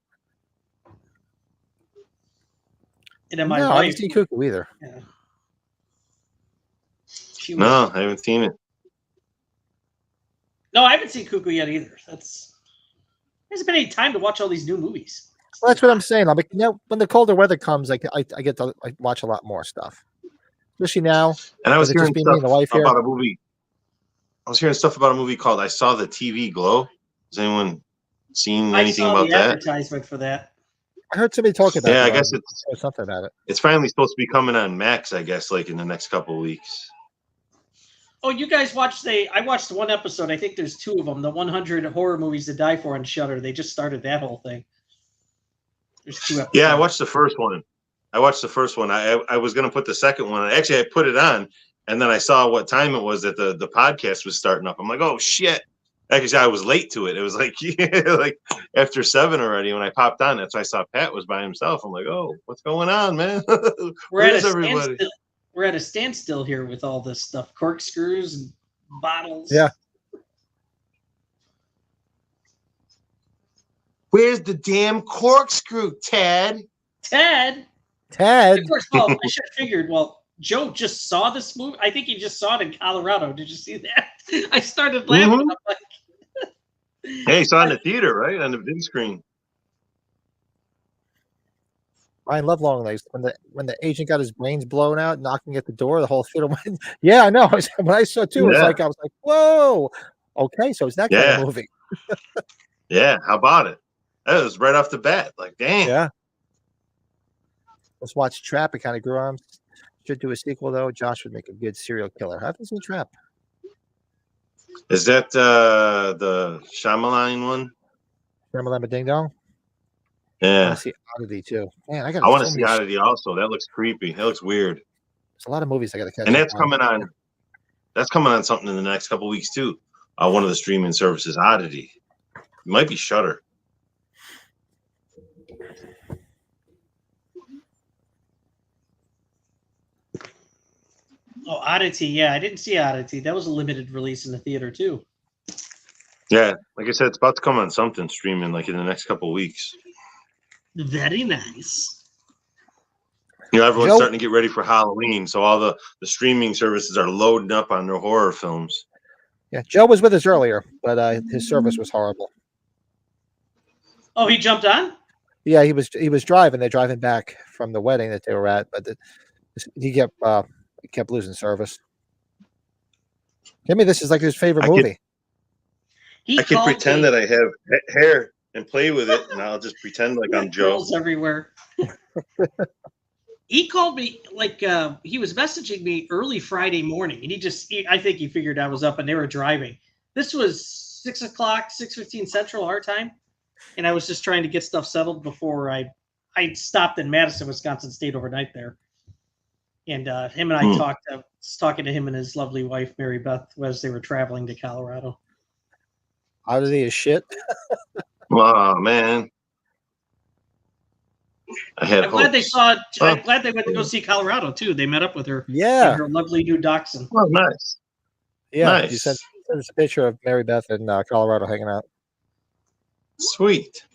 Speaker 5: then my
Speaker 1: No, I
Speaker 5: wife.
Speaker 1: haven't seen Cuckoo either.
Speaker 5: Yeah.
Speaker 3: No, I haven't seen it.
Speaker 5: No, I haven't seen Cuckoo yet either. There hasn't been any time to watch all these new movies.
Speaker 1: Well, that's what I'm saying. I'm like, when the colder weather comes, I get to watch a lot more stuff, especially now.
Speaker 3: And I was hearing
Speaker 1: me and the wife here?
Speaker 3: about a movie. I was hearing stuff about a movie called "I Saw the TV Glow." Has anyone seen anything about that?
Speaker 5: Advertisement for that.
Speaker 1: I heard somebody talk about it.
Speaker 3: Yeah, I guess
Speaker 1: it's something about it.
Speaker 3: It's finally supposed to be coming on Max, I guess, like in the next couple of weeks.
Speaker 5: Oh, you guys watched I watched one episode. I think there's 2 of them. The 100 horror movies to die for on Shudder. They just started that whole thing. There's 2 episodes.
Speaker 3: Yeah, I watched the first one. I was going to put the second one. Actually, I put it on, and then I saw what time it was that the podcast was starting up. I'm like, oh shit! Actually, I was late to it. It was like like after 7 already when I popped on. That's why I saw Pat was by himself. I'm like, oh, what's going on, man? Where's everybody?
Speaker 5: We're at a standstill here with all this stuff. Corkscrews and bottles.
Speaker 1: Yeah.
Speaker 3: Where's the damn corkscrew, Ted?
Speaker 5: Ted.
Speaker 1: Of
Speaker 5: course, well, I should have figured. Well, Joe just saw this movie. I think he just saw it in Colorado. Did you see that? I started laughing.
Speaker 3: Mm-hmm.
Speaker 5: I'm like,
Speaker 3: hey, he saw it in the theater, right? On the big screen.
Speaker 1: I love long legs. When the agent got his brains blown out, knocking at the door, the whole theater went. Yeah, I know. When I saw it too, I was like, whoa. Okay, so it's that kind of movie.
Speaker 3: Yeah, how about it? That was right off the bat. Like, damn.
Speaker 1: Yeah. Let's watch Trap. It kind of grew on. Should do a sequel though. Josh would make a good serial killer. I haven't seen Trap.
Speaker 3: Is that the Shyamalan one?
Speaker 1: Shyamalan Ding Dong.
Speaker 3: Yeah.
Speaker 1: I want to see Oddity too. Man, I
Speaker 3: want to see Oddity also. That looks creepy. That looks weird.
Speaker 1: There's a lot of movies I got to catch.
Speaker 3: And that's coming on. That's coming on something in the next couple of weeks too. One of the streaming services, Oddity. It might be Shudder.
Speaker 5: oh, Oddity. Yeah, I didn't see Oddity. That was a limited release in the theater too.
Speaker 3: Yeah, like I said, it's about to come on something streaming like in the next couple of weeks.
Speaker 5: Very nice.
Speaker 3: You know, everyone's starting to get ready for Halloween, so all the streaming services are loading up on their horror films.
Speaker 1: Yeah, Joe was with us earlier, but his service was horrible.
Speaker 5: Oh, he jumped on?
Speaker 1: Yeah, he was driving. They're driving back from the wedding that they were at, but he kept losing service. Timmy, this is like his favorite movie.
Speaker 3: I can pretend that I have hair and play with it, and I'll just pretend like I'm Joe.
Speaker 5: Everywhere. He called me he was messaging me early Friday morning, and I think he figured I was up and they were driving. This was 6 o'clock, 6:15 Central our time, and I was just trying to get stuff settled before I stopped in Madison, Wisconsin, stayed overnight there. And him and I talked. I was talking to him and his lovely wife Mary Beth as they were traveling to Colorado.
Speaker 1: Oddity is shit.
Speaker 3: Oh man.
Speaker 5: I'm glad they saw it. I'm glad they went to go see Colorado too. They met up with her.
Speaker 1: Yeah.
Speaker 5: And her lovely new dachshund.
Speaker 3: Oh, nice.
Speaker 1: Yeah.
Speaker 3: Nice.
Speaker 1: You sent us a picture of Mary Beth in Colorado hanging out.
Speaker 3: Sweet.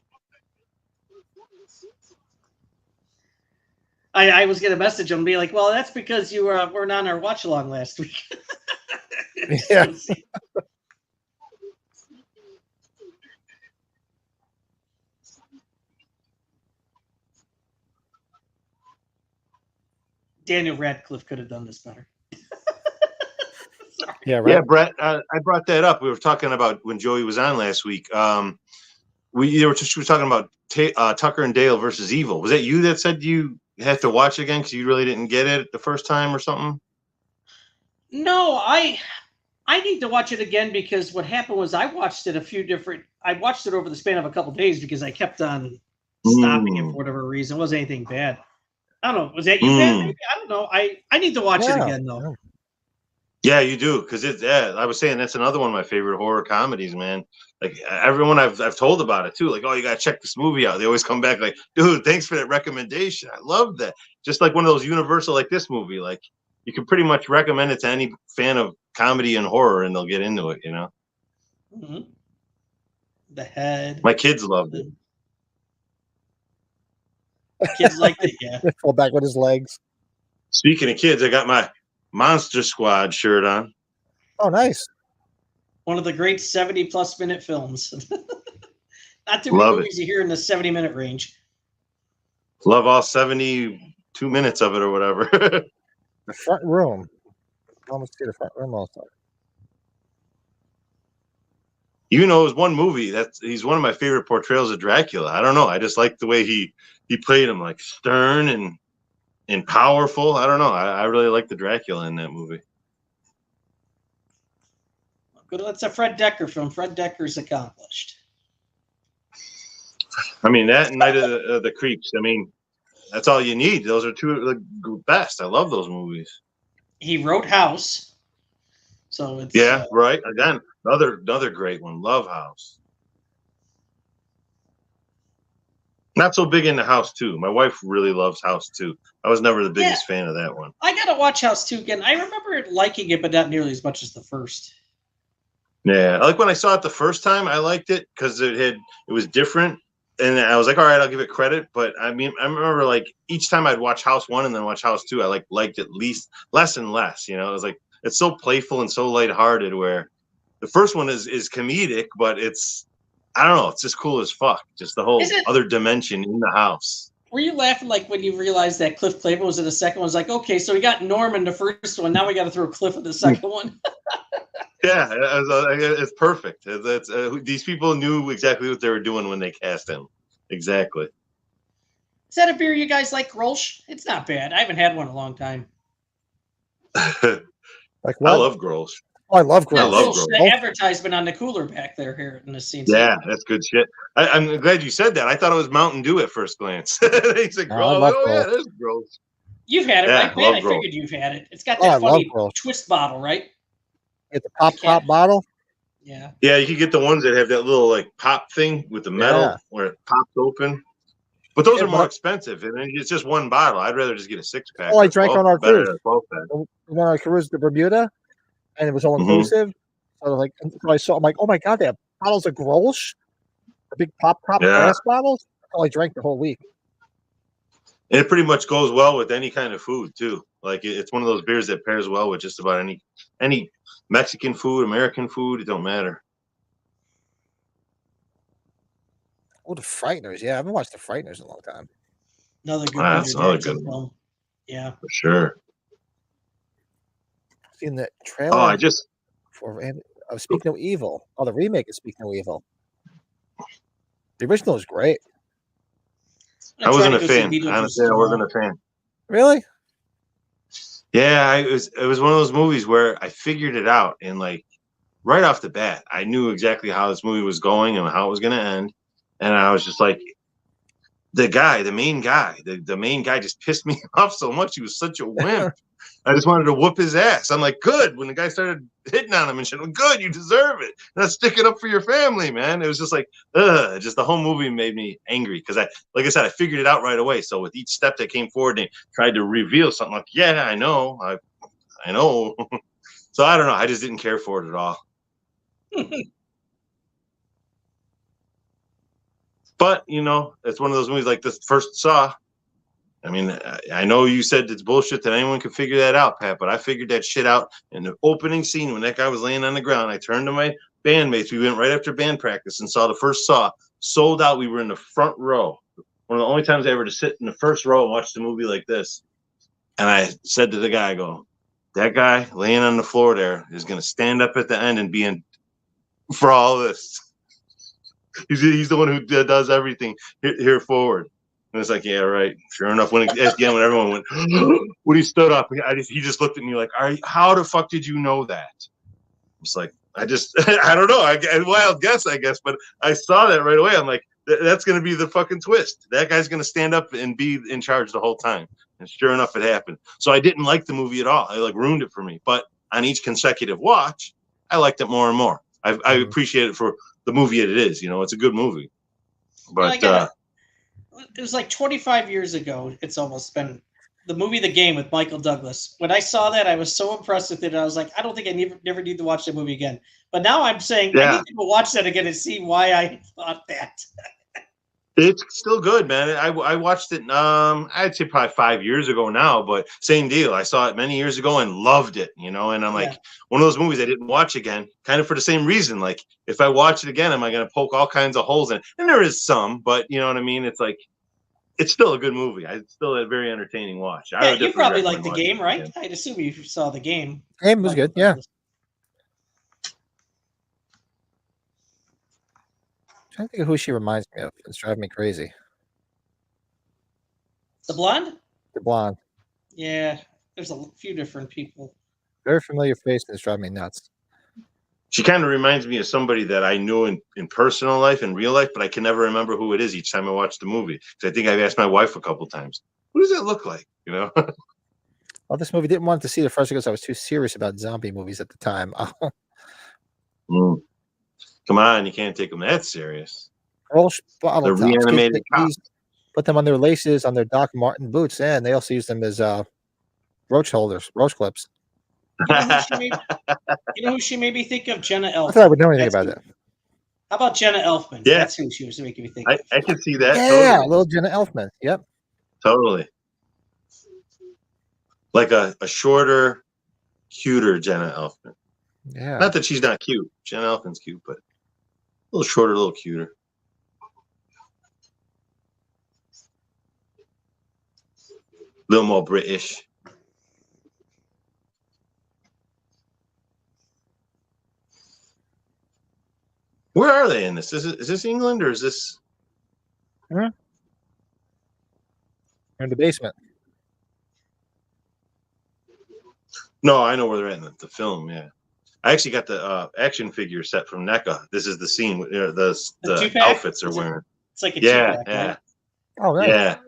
Speaker 5: I was going to message him and be like, well, that's because you weren't on our watch along last week.
Speaker 1: Yeah.
Speaker 5: Daniel Radcliffe could have done this better.
Speaker 1: Yeah, right.
Speaker 3: Yeah, Brett, I brought that up. We were talking about when Joey was on last week. We were talking about Tucker and Dale versus Evil. Was that you that said you had to watch it again because you really didn't get it the first time or something?
Speaker 5: No, I need to watch it again because what happened was I watched it over the span of a couple of days because I kept on stopping it for whatever reason. It wasn't anything bad. I don't know. Was that you, Pat? Maybe? I don't know. I need to watch it
Speaker 1: Yeah.
Speaker 5: again though.
Speaker 3: Yeah, you do, because it's. Yeah, I was saying that's another one of my favorite horror comedies, man. Like everyone I've told about it too. Like, oh, you gotta check this movie out. They always come back like, dude, thanks for that recommendation. I love that. Just like one of those universal, like this movie. Like you can pretty much recommend it to any fan of comedy and horror, and they'll get into it. You know.
Speaker 5: Mm-hmm. The head.
Speaker 3: My kids loved it.
Speaker 5: Kids like it, yeah.
Speaker 1: Fall back with his legs.
Speaker 3: Speaking of kids, I got my Monster Squad shirt on.
Speaker 1: Oh, nice.
Speaker 5: One of the great 70+ minute films. Not too many
Speaker 3: Love
Speaker 5: movies you hear in the 70-minute range.
Speaker 3: Love all 72 minutes of it or whatever.
Speaker 1: The front room. I almost see the front room also.
Speaker 3: Even though it was one movie, he's one of my favorite portrayals of Dracula. I don't know. I just like the way he played him, like stern and powerful. I don't know. I really like the Dracula in that movie.
Speaker 5: Good. That's a Fred Dekker film. Fred Dekker's accomplished.
Speaker 3: I mean, that and Night of the Creeps. I mean, that's all you need. Those are two of the best. I love those movies.
Speaker 5: He wrote House. So it's
Speaker 3: right. Again, another great one. Love House. Not so big into House 2. My wife really loves House 2. I was never the biggest fan of that one.
Speaker 5: I gotta watch House 2 again. I remember liking it, but not nearly as much as the first.
Speaker 3: Yeah, like when I saw it the first time, I liked it because it was different, and I was like, all right, I'll give it credit. But I mean, I remember like each time I'd watch House 1 and then watch House 2, I liked it less and less. You know, it was like it's so playful and so lighthearted. Where the first one is comedic, but it's I don't know, it's just cool as fuck. Just the whole other dimension in the house.
Speaker 5: Were you laughing like when you realized that Cliff Claver was in the second one? It's like, okay, so we got Norm in the first one. Now we got to throw Cliff in the second one.
Speaker 3: Yeah, it's perfect. These people knew exactly what they were doing when they cast him. Exactly.
Speaker 5: Is that a beer you guys like, Grolsch? It's not bad. I haven't had one in a long time.
Speaker 1: Like what?
Speaker 3: I love Grolsch.
Speaker 1: Oh, I love Grolsch.
Speaker 3: I love
Speaker 5: Grolsch. The advertisement on the cooler back there here in the scene.
Speaker 3: Yeah, that's good shit. I'm glad you said that. I thought it was Mountain Dew at first glance. He said, "Oh yeah, there's Grolsch."
Speaker 5: You've had it, right, man? I figured you've had it. It's got that funny twist bottle, right?
Speaker 1: Get the pop bottle.
Speaker 5: Yeah.
Speaker 3: Yeah, you can get the ones that have that little like pop thing with the metal where it pops open. But those are more expensive, and it's just one bottle. I'd rather just get a 6-pack.
Speaker 1: Oh, I drank on our cruise.
Speaker 3: On
Speaker 1: our cruise to Bermuda, and it was all inclusive. So I'm like, oh my god, they have bottles of Grolsch, the big pop glass bottles. Oh, I drank the whole week.
Speaker 3: And it pretty much goes well with any kind of food too. Like it's one of those beers that pairs well with just about any Mexican food, American food. It don't matter.
Speaker 1: Oh, the Frighteners. Yeah, I haven't watched the Frighteners in a long time.
Speaker 5: Another good
Speaker 3: That's another good one.
Speaker 5: Yeah,
Speaker 3: for sure.
Speaker 1: Seen the trailer.
Speaker 3: Oh, I just
Speaker 1: for Speak No Evil. Oh, the remake is Speak No Evil. The original is great.
Speaker 3: I wasn't a fan. Honestly, I wasn't a fan.
Speaker 1: Really?
Speaker 3: Yeah, it was one of those movies where I figured it out, and like right off the bat, I knew exactly how this movie was going and how it was going to end, and I was just like, the main guy just pissed me off so much. He was such a wimp. I just wanted to whoop his ass. I'm like, good. When the guy started hitting on him and shit, good, you deserve it. That's sticking up for your family, man. It was just like, just the whole movie made me angry because like I said, I figured it out right away. So with each step that came forward, they tried to reveal something like, yeah, I know. I know. So I don't know. I just didn't care for it at all. But, you know, it's one of those movies like this first Saw. I mean, I know you said it's bullshit that anyone could figure that out, Pat, but I figured that shit out in the opening scene when that guy was laying on the ground. I turned to my bandmates. We went right after band practice and saw the first Saw. Sold out. We were in the front row. One of the only times I ever to sit in the first row and watch the movie like this. And I said to the guy, I go, that guy laying on the floor there is going to stand up at the end and be in for all this. He's the one who does everything here forward. And it's like, yeah, right. Sure enough, at the end, when everyone went, when he stood up, he just looked at me like, how the fuck did you know that? It's like, I don't know. A wild guess, I guess, but I saw that right away. I'm like, that's going to be the fucking twist. That guy's going to stand up and be in charge the whole time. And sure enough, it happened. So I didn't like the movie at all. It like ruined it for me. But on each consecutive watch, I liked it more and more. I appreciate it for the movie it is. You know, it's a good movie. But
Speaker 5: it was like 25 years ago. It's almost been the movie The Game with Michael Douglas. When I saw that, I was so impressed with it. I was like, I don't think I never need to watch that movie again. But now I'm saying I need to go watch that again and see why I thought that.
Speaker 3: It's still good, man. I watched it, I'd say probably 5 years ago now, but same deal. I saw it many years ago and loved it, you know, and I'm like, one of those movies I didn't watch again, kind of for the same reason. Like, if I watch it again, am I going to poke all kinds of holes in it? And there is some, but you know what I mean? It's like, it's still a good movie. It's still a very entertaining watch.
Speaker 5: Yeah, you probably like The Game, right? Again. I'd assume you saw The Game.
Speaker 1: Game was good, yeah. I'm trying to think of who she reminds me of. It's driving me crazy.
Speaker 5: The blonde?
Speaker 1: The blonde.
Speaker 5: Yeah, there's a few different people.
Speaker 1: Very familiar face, and it's driving me nuts.
Speaker 3: She kind of reminds me of somebody that I knew in personal life, in real life, but I can never remember who it is each time I watch the movie. Because I think I've asked my wife a couple times, who does that look like? You know?
Speaker 1: Well, this movie didn't want to see the first because I was too serious about zombie movies at the time.
Speaker 3: Come on, you can't take them that serious.
Speaker 1: They're
Speaker 3: reanimated cops.
Speaker 1: Put them on their laces, on their Doc Marten boots, and they also use them as roach holders, roach clips.
Speaker 5: You know who she made me think of? Jenna Elfman.
Speaker 1: I thought I would know anything about that.
Speaker 5: How about Jenna Elfman?
Speaker 3: Yeah.
Speaker 5: That's who she was making me think of.
Speaker 3: I can see that.
Speaker 1: Yeah,
Speaker 3: totally.
Speaker 1: little Jenna Elfman. Yep.
Speaker 3: Totally. Like a shorter, cuter Jenna Elfman.
Speaker 1: Yeah.
Speaker 3: Not that she's not cute. Jenna Elfman's cute, but a little shorter, a little cuter. A little more British. Where are they in this? Is this England or is this?
Speaker 1: In the basement.
Speaker 3: No, I know where they're at in the film. Yeah, I actually got the action figure set from NECA. This is the scene with the outfits they're wearing.
Speaker 5: It's like a two-pack,
Speaker 3: yeah.
Speaker 5: right?
Speaker 1: Oh, nice.
Speaker 3: Yeah.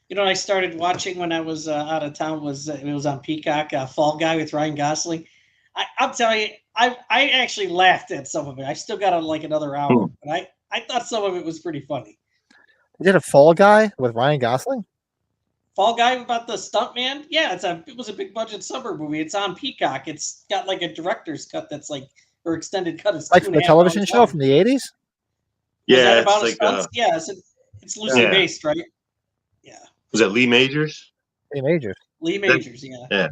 Speaker 5: You know, I started watching when I was out of town. It was on Peacock, Fall Guy with Ryan Gosling. I'm telling you, I actually laughed at some of it. I still got like another hour, but I thought some of it was pretty funny.
Speaker 1: They did a Fall Guy with Ryan Gosling?
Speaker 5: Fall Guy about the stuntman? Yeah, it was a big budget summer movie. It's on Peacock. It's got like a director's cut that's like, or extended cut. It's
Speaker 1: like from the television show from the 80s?
Speaker 3: Yeah,
Speaker 5: it's about stunts? Yeah, it's loosely based, right? Yeah.
Speaker 3: Was that Lee Majors?
Speaker 1: Lee Majors.
Speaker 3: Yeah.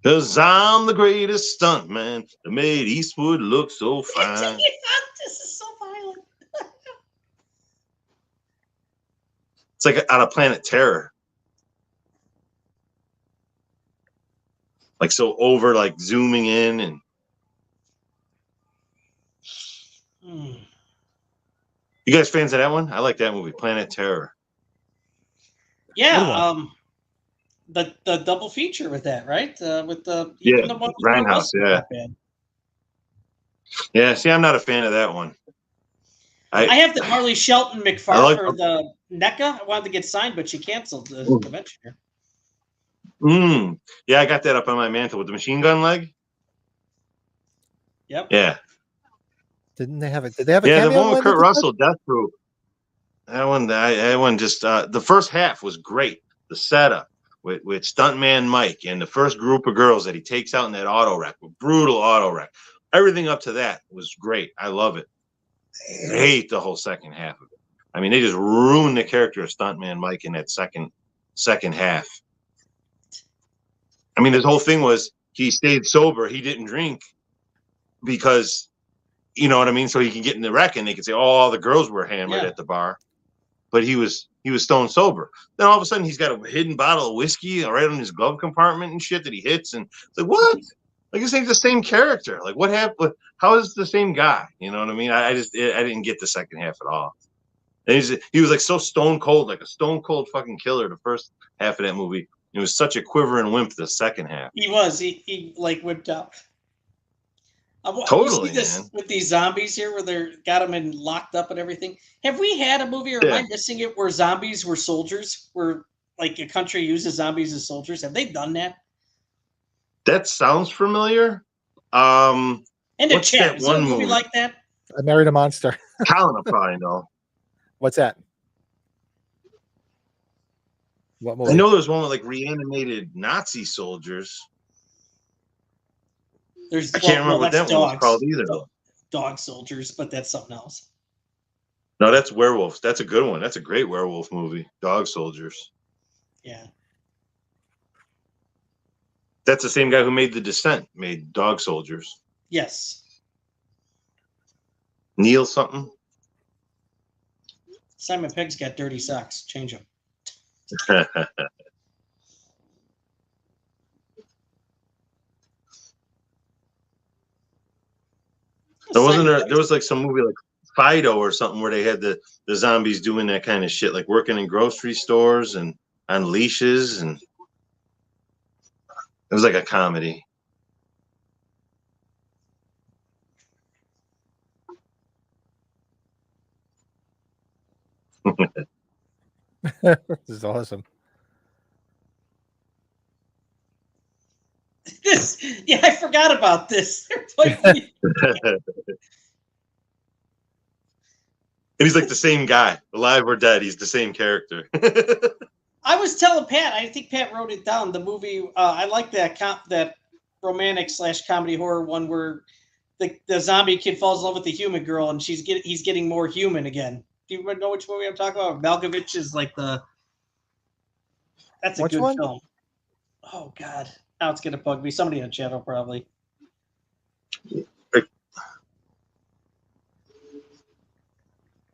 Speaker 3: Because I'm the greatest stuntman that made Eastwood look so fine.
Speaker 5: This is so violent.
Speaker 3: It's like out of Planet Terror. Like so over, like zooming in and. You guys fans of that one? I like that movie, Planet Terror.
Speaker 5: Yeah, the double feature with that, right? With the
Speaker 3: Grindhouse, yeah. Yeah, see, I'm not a fan of that one.
Speaker 5: I have the Marley Shelton McFarlane or the NECA. I wanted to get signed, but she canceled the convention here.
Speaker 3: Yeah, I got that up on my mantle with the machine gun leg.
Speaker 5: Yep.
Speaker 3: Yeah.
Speaker 1: Did they have a cameo?
Speaker 3: Yeah, the one with Kurt Russell, Death Proof. That one just the first half was great. The setup with Stuntman Mike and the first group of girls that he takes out in that auto wreck, brutal auto wreck. Everything up to that was great. I love it. I hate the whole second half of it. I mean, they just ruined the character of Stuntman Mike in that second half. I mean, this whole thing was he stayed sober. He didn't drink because, you know what I mean? So he can get in the wreck and they can say, oh, all the girls were hammered at the bar. But he was stone sober. Then all of a sudden he's got a hidden bottle of whiskey right on his glove compartment and shit that he hits. And it's like, what? Like, this ain't the same character. Like, what happened? How is the same guy? You know what I mean? I didn't get the second half at all. And he was like so stone cold, like a stone cold fucking killer the first half of that movie. He was such a quivering wimp the second half.
Speaker 5: He was. He like whipped out. You
Speaker 3: Totally,
Speaker 5: see this
Speaker 3: man.
Speaker 5: with these zombies here, where they're got them in locked up and everything. Have we had a movie, or am I missing it, where zombies were soldiers? Where like a country uses zombies as soldiers? Have they done that?
Speaker 3: That sounds familiar.
Speaker 5: In the
Speaker 3: What's
Speaker 5: chat,
Speaker 3: that
Speaker 5: is there a
Speaker 3: one
Speaker 5: movie
Speaker 3: movie?
Speaker 5: like that?
Speaker 1: I Married a Monster.
Speaker 3: Colin will probably know.
Speaker 1: What's that? What
Speaker 3: I
Speaker 1: movie?
Speaker 3: know there's one with like reanimated Nazi soldiers. I can't remember what that one was called either.
Speaker 5: Dog soldiers, but that's something else.
Speaker 3: No, that's werewolves. That's a good one. That's a great werewolf movie. Dog soldiers.
Speaker 5: Yeah.
Speaker 3: That's the same guy who made The Descent, made Dog Soldiers.
Speaker 5: Yes.
Speaker 3: Neil something.
Speaker 5: Simon Pegg's got dirty socks. Change them.
Speaker 3: There was like some movie like Fido or something where they had the zombies doing that kind of shit, like working in grocery stores and on leashes, and it was like a comedy.
Speaker 1: This is awesome.
Speaker 5: Yeah, I forgot about this.
Speaker 3: And he's like the same guy, alive or dead. He's the same character.
Speaker 5: I was telling Pat, I think Pat wrote it down. The movie, I like that romantic / comedy horror one where the zombie kid falls in love with the human girl and he's getting more human again. Do you know which movie I'm talking about? Malkovich is like that's a
Speaker 1: Which
Speaker 5: good
Speaker 1: one?
Speaker 5: film. Oh God, now it's gonna bug me. Somebody in the chat will probably.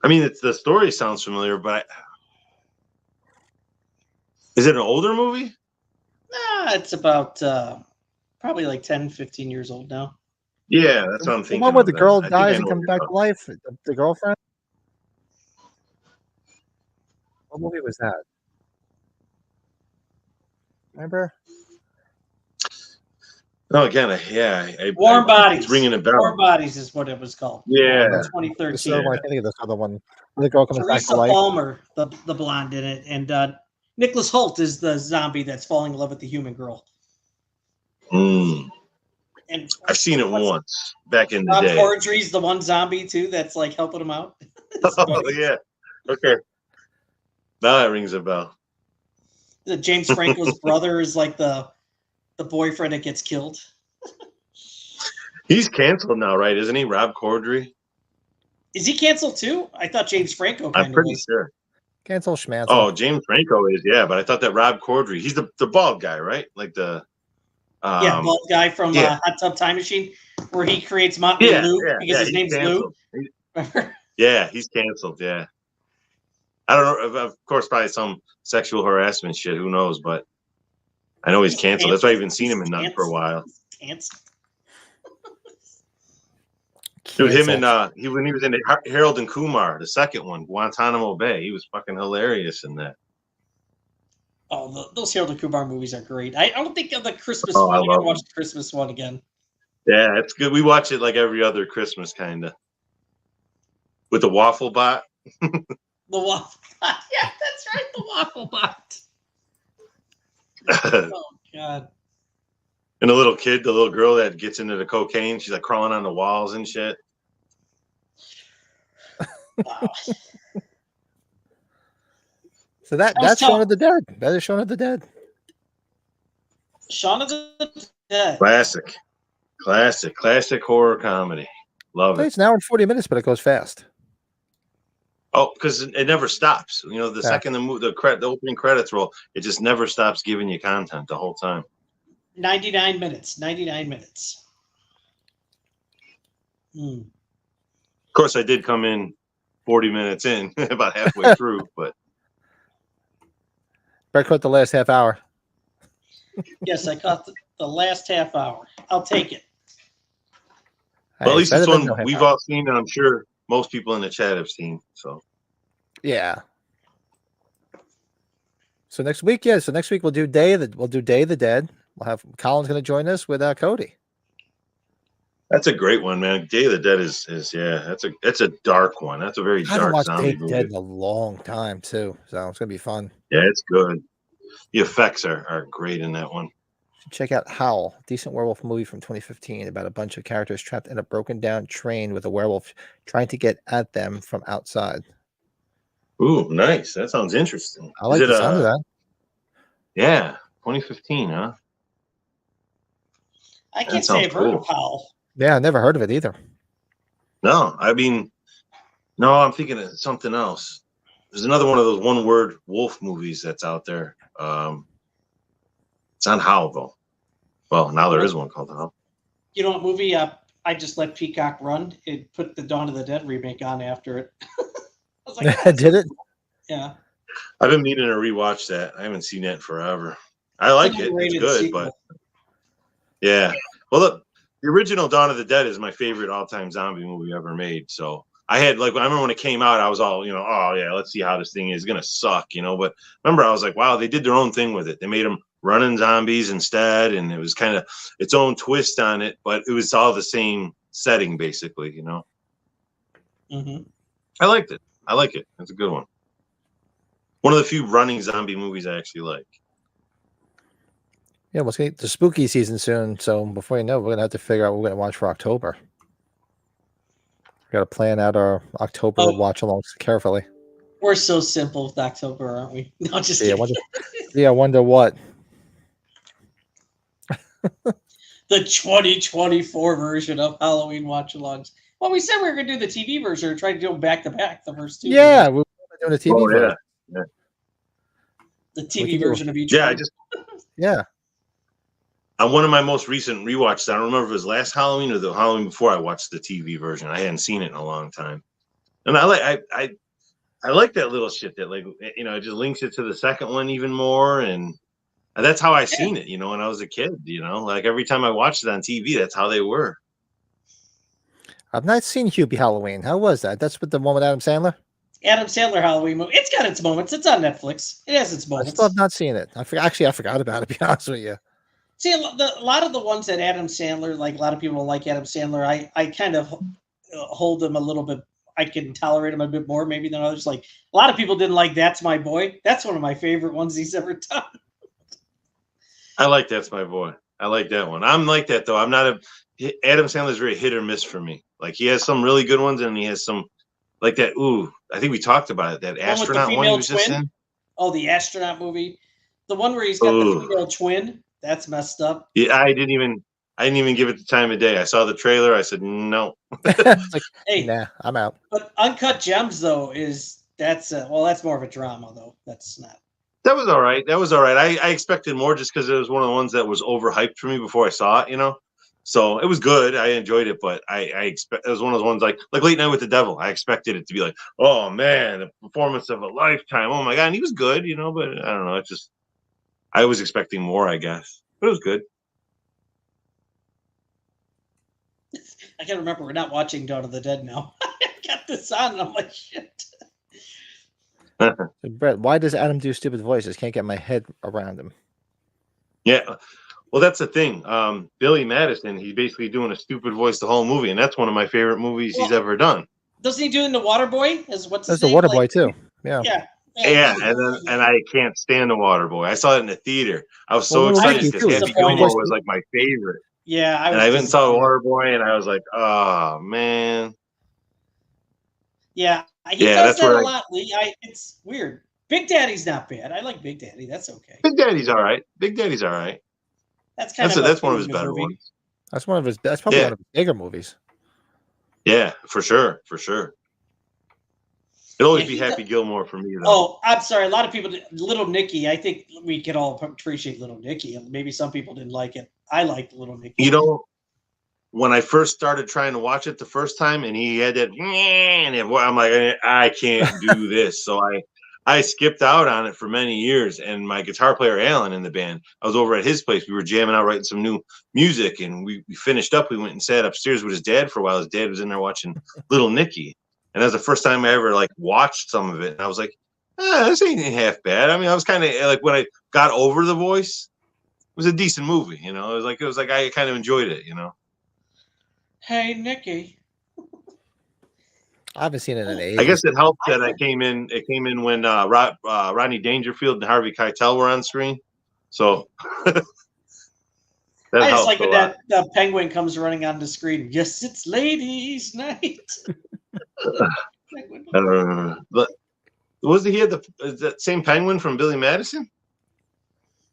Speaker 3: I mean, the story sounds familiar, but is it an older movie?
Speaker 5: Nah, it's about probably like 10, 15 years old now.
Speaker 3: Yeah, that's what I'm
Speaker 1: The
Speaker 3: thinking.
Speaker 1: one where the
Speaker 3: then.
Speaker 1: girl
Speaker 3: I think I
Speaker 1: dies and
Speaker 3: know
Speaker 1: comes
Speaker 3: what
Speaker 1: back
Speaker 3: you're
Speaker 1: to life. The girlfriend. What movie was that? Remember?
Speaker 3: No, again,
Speaker 5: Warm Bodies.
Speaker 3: It's ringing a bell.
Speaker 5: Warm Bodies is what it was called.
Speaker 3: Yeah.
Speaker 5: 2013.
Speaker 1: I think of this other one. The girl comes back to
Speaker 5: Teresa
Speaker 1: life.
Speaker 5: Palmer, the blonde in it, and Nicholas Hoult is the zombie that's falling in love with the human girl.
Speaker 3: Mm.
Speaker 5: And
Speaker 3: I've seen it once back in the
Speaker 5: Rob
Speaker 3: day.
Speaker 5: Corddry's the one zombie too that's like helping him out.
Speaker 3: Oh yeah. Okay. Now that rings a bell.
Speaker 5: James Franco's brother is like the boyfriend that gets killed.
Speaker 3: He's canceled now, right? Isn't he? Rob Corddry?
Speaker 5: Is he canceled too? I thought James Franco kind
Speaker 3: I'm
Speaker 5: of
Speaker 3: pretty
Speaker 5: was.
Speaker 3: sure.
Speaker 1: Cancel Schmancel.
Speaker 3: Oh, James Franco is, yeah, but I thought that Rob Corddry, he's the bald guy, right? Like the
Speaker 5: bald guy from Hot Tub Time Machine, where he creates Motley Lou because his name's
Speaker 3: canceled.
Speaker 5: Lou.
Speaker 3: Yeah, he's canceled. Yeah, I don't know. Of course, probably some sexual harassment shit. Who knows? But I know he's canceled. That's why I haven't seen him in nothing for a while.
Speaker 5: Canceled.
Speaker 3: Dude, him and when he was in Harold and Kumar, the second one, Guantanamo Bay, he was fucking hilarious in that.
Speaker 5: Oh, those Harold and Kumar movies are great. I don't think of the Christmas
Speaker 3: Oh,
Speaker 5: one.
Speaker 3: I
Speaker 5: I gotta
Speaker 3: love
Speaker 5: watch the Christmas one again.
Speaker 3: Yeah, it's good. We watch it like every other Christmas, kind of. With the waffle bot.
Speaker 5: The waffle bot. Yeah, that's right. The waffle bot. Oh God.
Speaker 3: And the little kid, the little girl that gets into the cocaine, she's like crawling on the walls and shit.
Speaker 5: Wow.
Speaker 1: So that's Shaun of the Dead. That is Shaun of the Dead.
Speaker 5: Shaun of the Dead.
Speaker 3: Classic horror comedy. Love it.
Speaker 1: It's an hour and 40 minutes, but it goes fast.
Speaker 3: Oh, because it never stops. You know, the second the opening credits roll, it just never stops giving you content the whole time.
Speaker 5: 99 minutes. 99 minutes.
Speaker 3: Of course, I did come in 40 minutes in, about halfway through, but
Speaker 1: Brett caught the last half hour.
Speaker 5: Yes, I caught the last half hour. I'll take it.
Speaker 3: Well, at least
Speaker 1: better
Speaker 3: it's
Speaker 1: than
Speaker 3: one
Speaker 1: no
Speaker 3: we've
Speaker 1: half hour.
Speaker 3: all seen, and I'm sure most people in the chat have seen. So
Speaker 1: Yeah. So next week, we'll do Day of the Dead. We'll have Colin's going to join us with Cody.
Speaker 3: That's a great one, man. Day of the Dead is that's a dark one. That's a very
Speaker 1: I haven't
Speaker 3: dark
Speaker 1: watched Day
Speaker 3: zombie
Speaker 1: of the Dead
Speaker 3: movie.
Speaker 1: in a long time too, so it's gonna be fun.
Speaker 3: Yeah, it's good. The effects are great in that one.
Speaker 1: Check out Howl, decent werewolf movie from 2015 about a bunch of characters trapped in a broken down train with a werewolf trying to get at them from outside.
Speaker 3: Ooh, nice. That sounds interesting.
Speaker 1: I like the sound of that.
Speaker 3: Yeah, 2015, huh?
Speaker 5: I
Speaker 3: That
Speaker 5: can't say
Speaker 3: sounds
Speaker 5: I've heard
Speaker 3: cool.
Speaker 5: of Howl.
Speaker 1: Yeah, I never heard of it either.
Speaker 3: No, I mean, no, I'm thinking of something else. There's another one of those one-word wolf movies that's out there. It's on Howl, though. Well, now there is one called Howl.
Speaker 5: You know what movie? I just let Peacock run. It put the Dawn of the Dead remake on after it. I was like, oh,
Speaker 1: did it?
Speaker 5: Yeah.
Speaker 3: I've been meaning to rewatch that. I haven't seen that in forever. I like it. It's good,
Speaker 5: sequel.
Speaker 3: but yeah. Well, look, the original Dawn of the Dead is my favorite all-time zombie movie ever made. So I had I remember when it came out, I was all, oh yeah, let's see how this thing is gonna suck, But remember, I was like, wow, they did their own thing with it. They made them running zombies instead, and it was kind of its own twist on it, but it was all the same setting, basically,
Speaker 5: Mm-hmm.
Speaker 3: I liked it. I like it. It's a good one. One of the few running zombie movies I actually like.
Speaker 1: Yeah, we'll see the spooky season soon. So before you know, we're gonna have to figure out what we're gonna watch for October. We got to plan out our October watch alongs carefully.
Speaker 5: We're so simple with October, aren't we? No, just kidding.
Speaker 1: I wonder what.
Speaker 5: The 2024 version of Halloween watch-alongs. Well, we said we were going to do the TV version or try to do them back-to-back, the first two.
Speaker 1: Yeah, we're doing a TV version.
Speaker 3: Yeah.
Speaker 5: The TV version of each
Speaker 3: one.
Speaker 1: Yeah.
Speaker 3: On one of my most recent rewatches, I don't remember if it was last Halloween or the Halloween before I watched the TV version. I hadn't seen it in a long time. And I like that little shit that it just links it to the second one even more. And that's how I seen it, when I was a kid, every time I watched it on TV, that's how they were.
Speaker 1: I've not seen Hubie Halloween. How was that? That's with the one with Adam Sandler?
Speaker 5: Adam Sandler Halloween movie. It's got its moments. It's on Netflix. It has its moments.
Speaker 1: I still have not seen it. I forgot about it, to be honest with you.
Speaker 5: See, a lot of the ones that Adam Sandler, like a lot of people don't like Adam Sandler, I kind of hold them a little bit. I can tolerate him a bit more maybe than others. Like a lot of people didn't like That's My Boy. That's one of my favorite ones he's ever done.
Speaker 3: I like That's My Boy. I like that one. I'm like that though. I'm not Adam Sandler's very hit or miss for me. Like he has some really good ones and he has some like that. Ooh, I think we talked about it. That astronaut one he was just in.
Speaker 5: Oh, the astronaut movie. The one where he's got the female twin. That's messed up.
Speaker 3: Yeah, I didn't even give it the time of day. I saw the trailer. I said no.
Speaker 5: Hey,
Speaker 1: nah, I'm out.
Speaker 5: But Uncut Gems though that's more of a drama though. That's not.
Speaker 3: That was all right. I expected more just because it was one of the ones that was overhyped for me before I saw it. So it was good. I enjoyed it, but I expect it was one of those ones like Late Night with the Devil. I expected it to be like, oh man, the performance of a lifetime. Oh my god, and he was good, but I don't know. I was expecting more, I guess. But it was good.
Speaker 5: I can't remember. We're not watching Dawn of the Dead now. I got this on and I'm like, shit.
Speaker 1: Brett, why does Adam do stupid voices? Can't get my head around him.
Speaker 3: Yeah. Well, that's the thing. Billy Madison, he's basically doing a stupid voice the whole movie, and that's one of my favorite movies he's ever done.
Speaker 5: Doesn't he do in The Waterboy?
Speaker 1: That's The Waterboy too. Yeah.
Speaker 3: Yeah, and I can't stand The Waterboy. I saw it in the theater. I was so excited because Happy Gilmore was like my favorite.
Speaker 5: Yeah,
Speaker 3: I went and saw The Waterboy, and I was like, oh man.
Speaker 5: Yeah, he does that a lot, Lee. It's weird. Big Daddy's not bad. I like Big Daddy. That's okay.
Speaker 3: Big Daddy's all right. That's one of his better ones.
Speaker 1: That's probably one of his bigger movies.
Speaker 3: Yeah, for sure. It'll always be Happy Gilmore for me, though.
Speaker 5: Oh, I'm sorry. A lot of people, Little Nicky. I think we can all appreciate Little Nicky. Maybe some people didn't like it. I liked Little Nicky.
Speaker 3: When I first started trying to watch it the first time, and he had that, I'm like, I can't do this. So I skipped out on it for many years. And my guitar player, Alan, in the band, I was over at his place. We were jamming out, writing some new music, and we finished up. We went and sat upstairs with his dad for a while. His dad was in there watching Little Nicky. And that was the first time I ever watched some of it. And I was like, this ain't half bad. I mean, I was kind of when I got over the voice, it was a decent movie. It was like I kind of enjoyed it.
Speaker 5: Hey, Nikki.
Speaker 1: I haven't seen it in
Speaker 3: I
Speaker 1: ages.
Speaker 3: guess it helped that I came in. It came in when Rodney Dangerfield and Harvey Keitel were on screen, so that
Speaker 5: I just
Speaker 3: helped
Speaker 5: like
Speaker 3: a
Speaker 5: when
Speaker 3: lot.
Speaker 5: that penguin comes running on the screen. Yes, it's ladies' night. Penguin.
Speaker 3: I don't remember. But was he had is that same penguin from Billy Madison?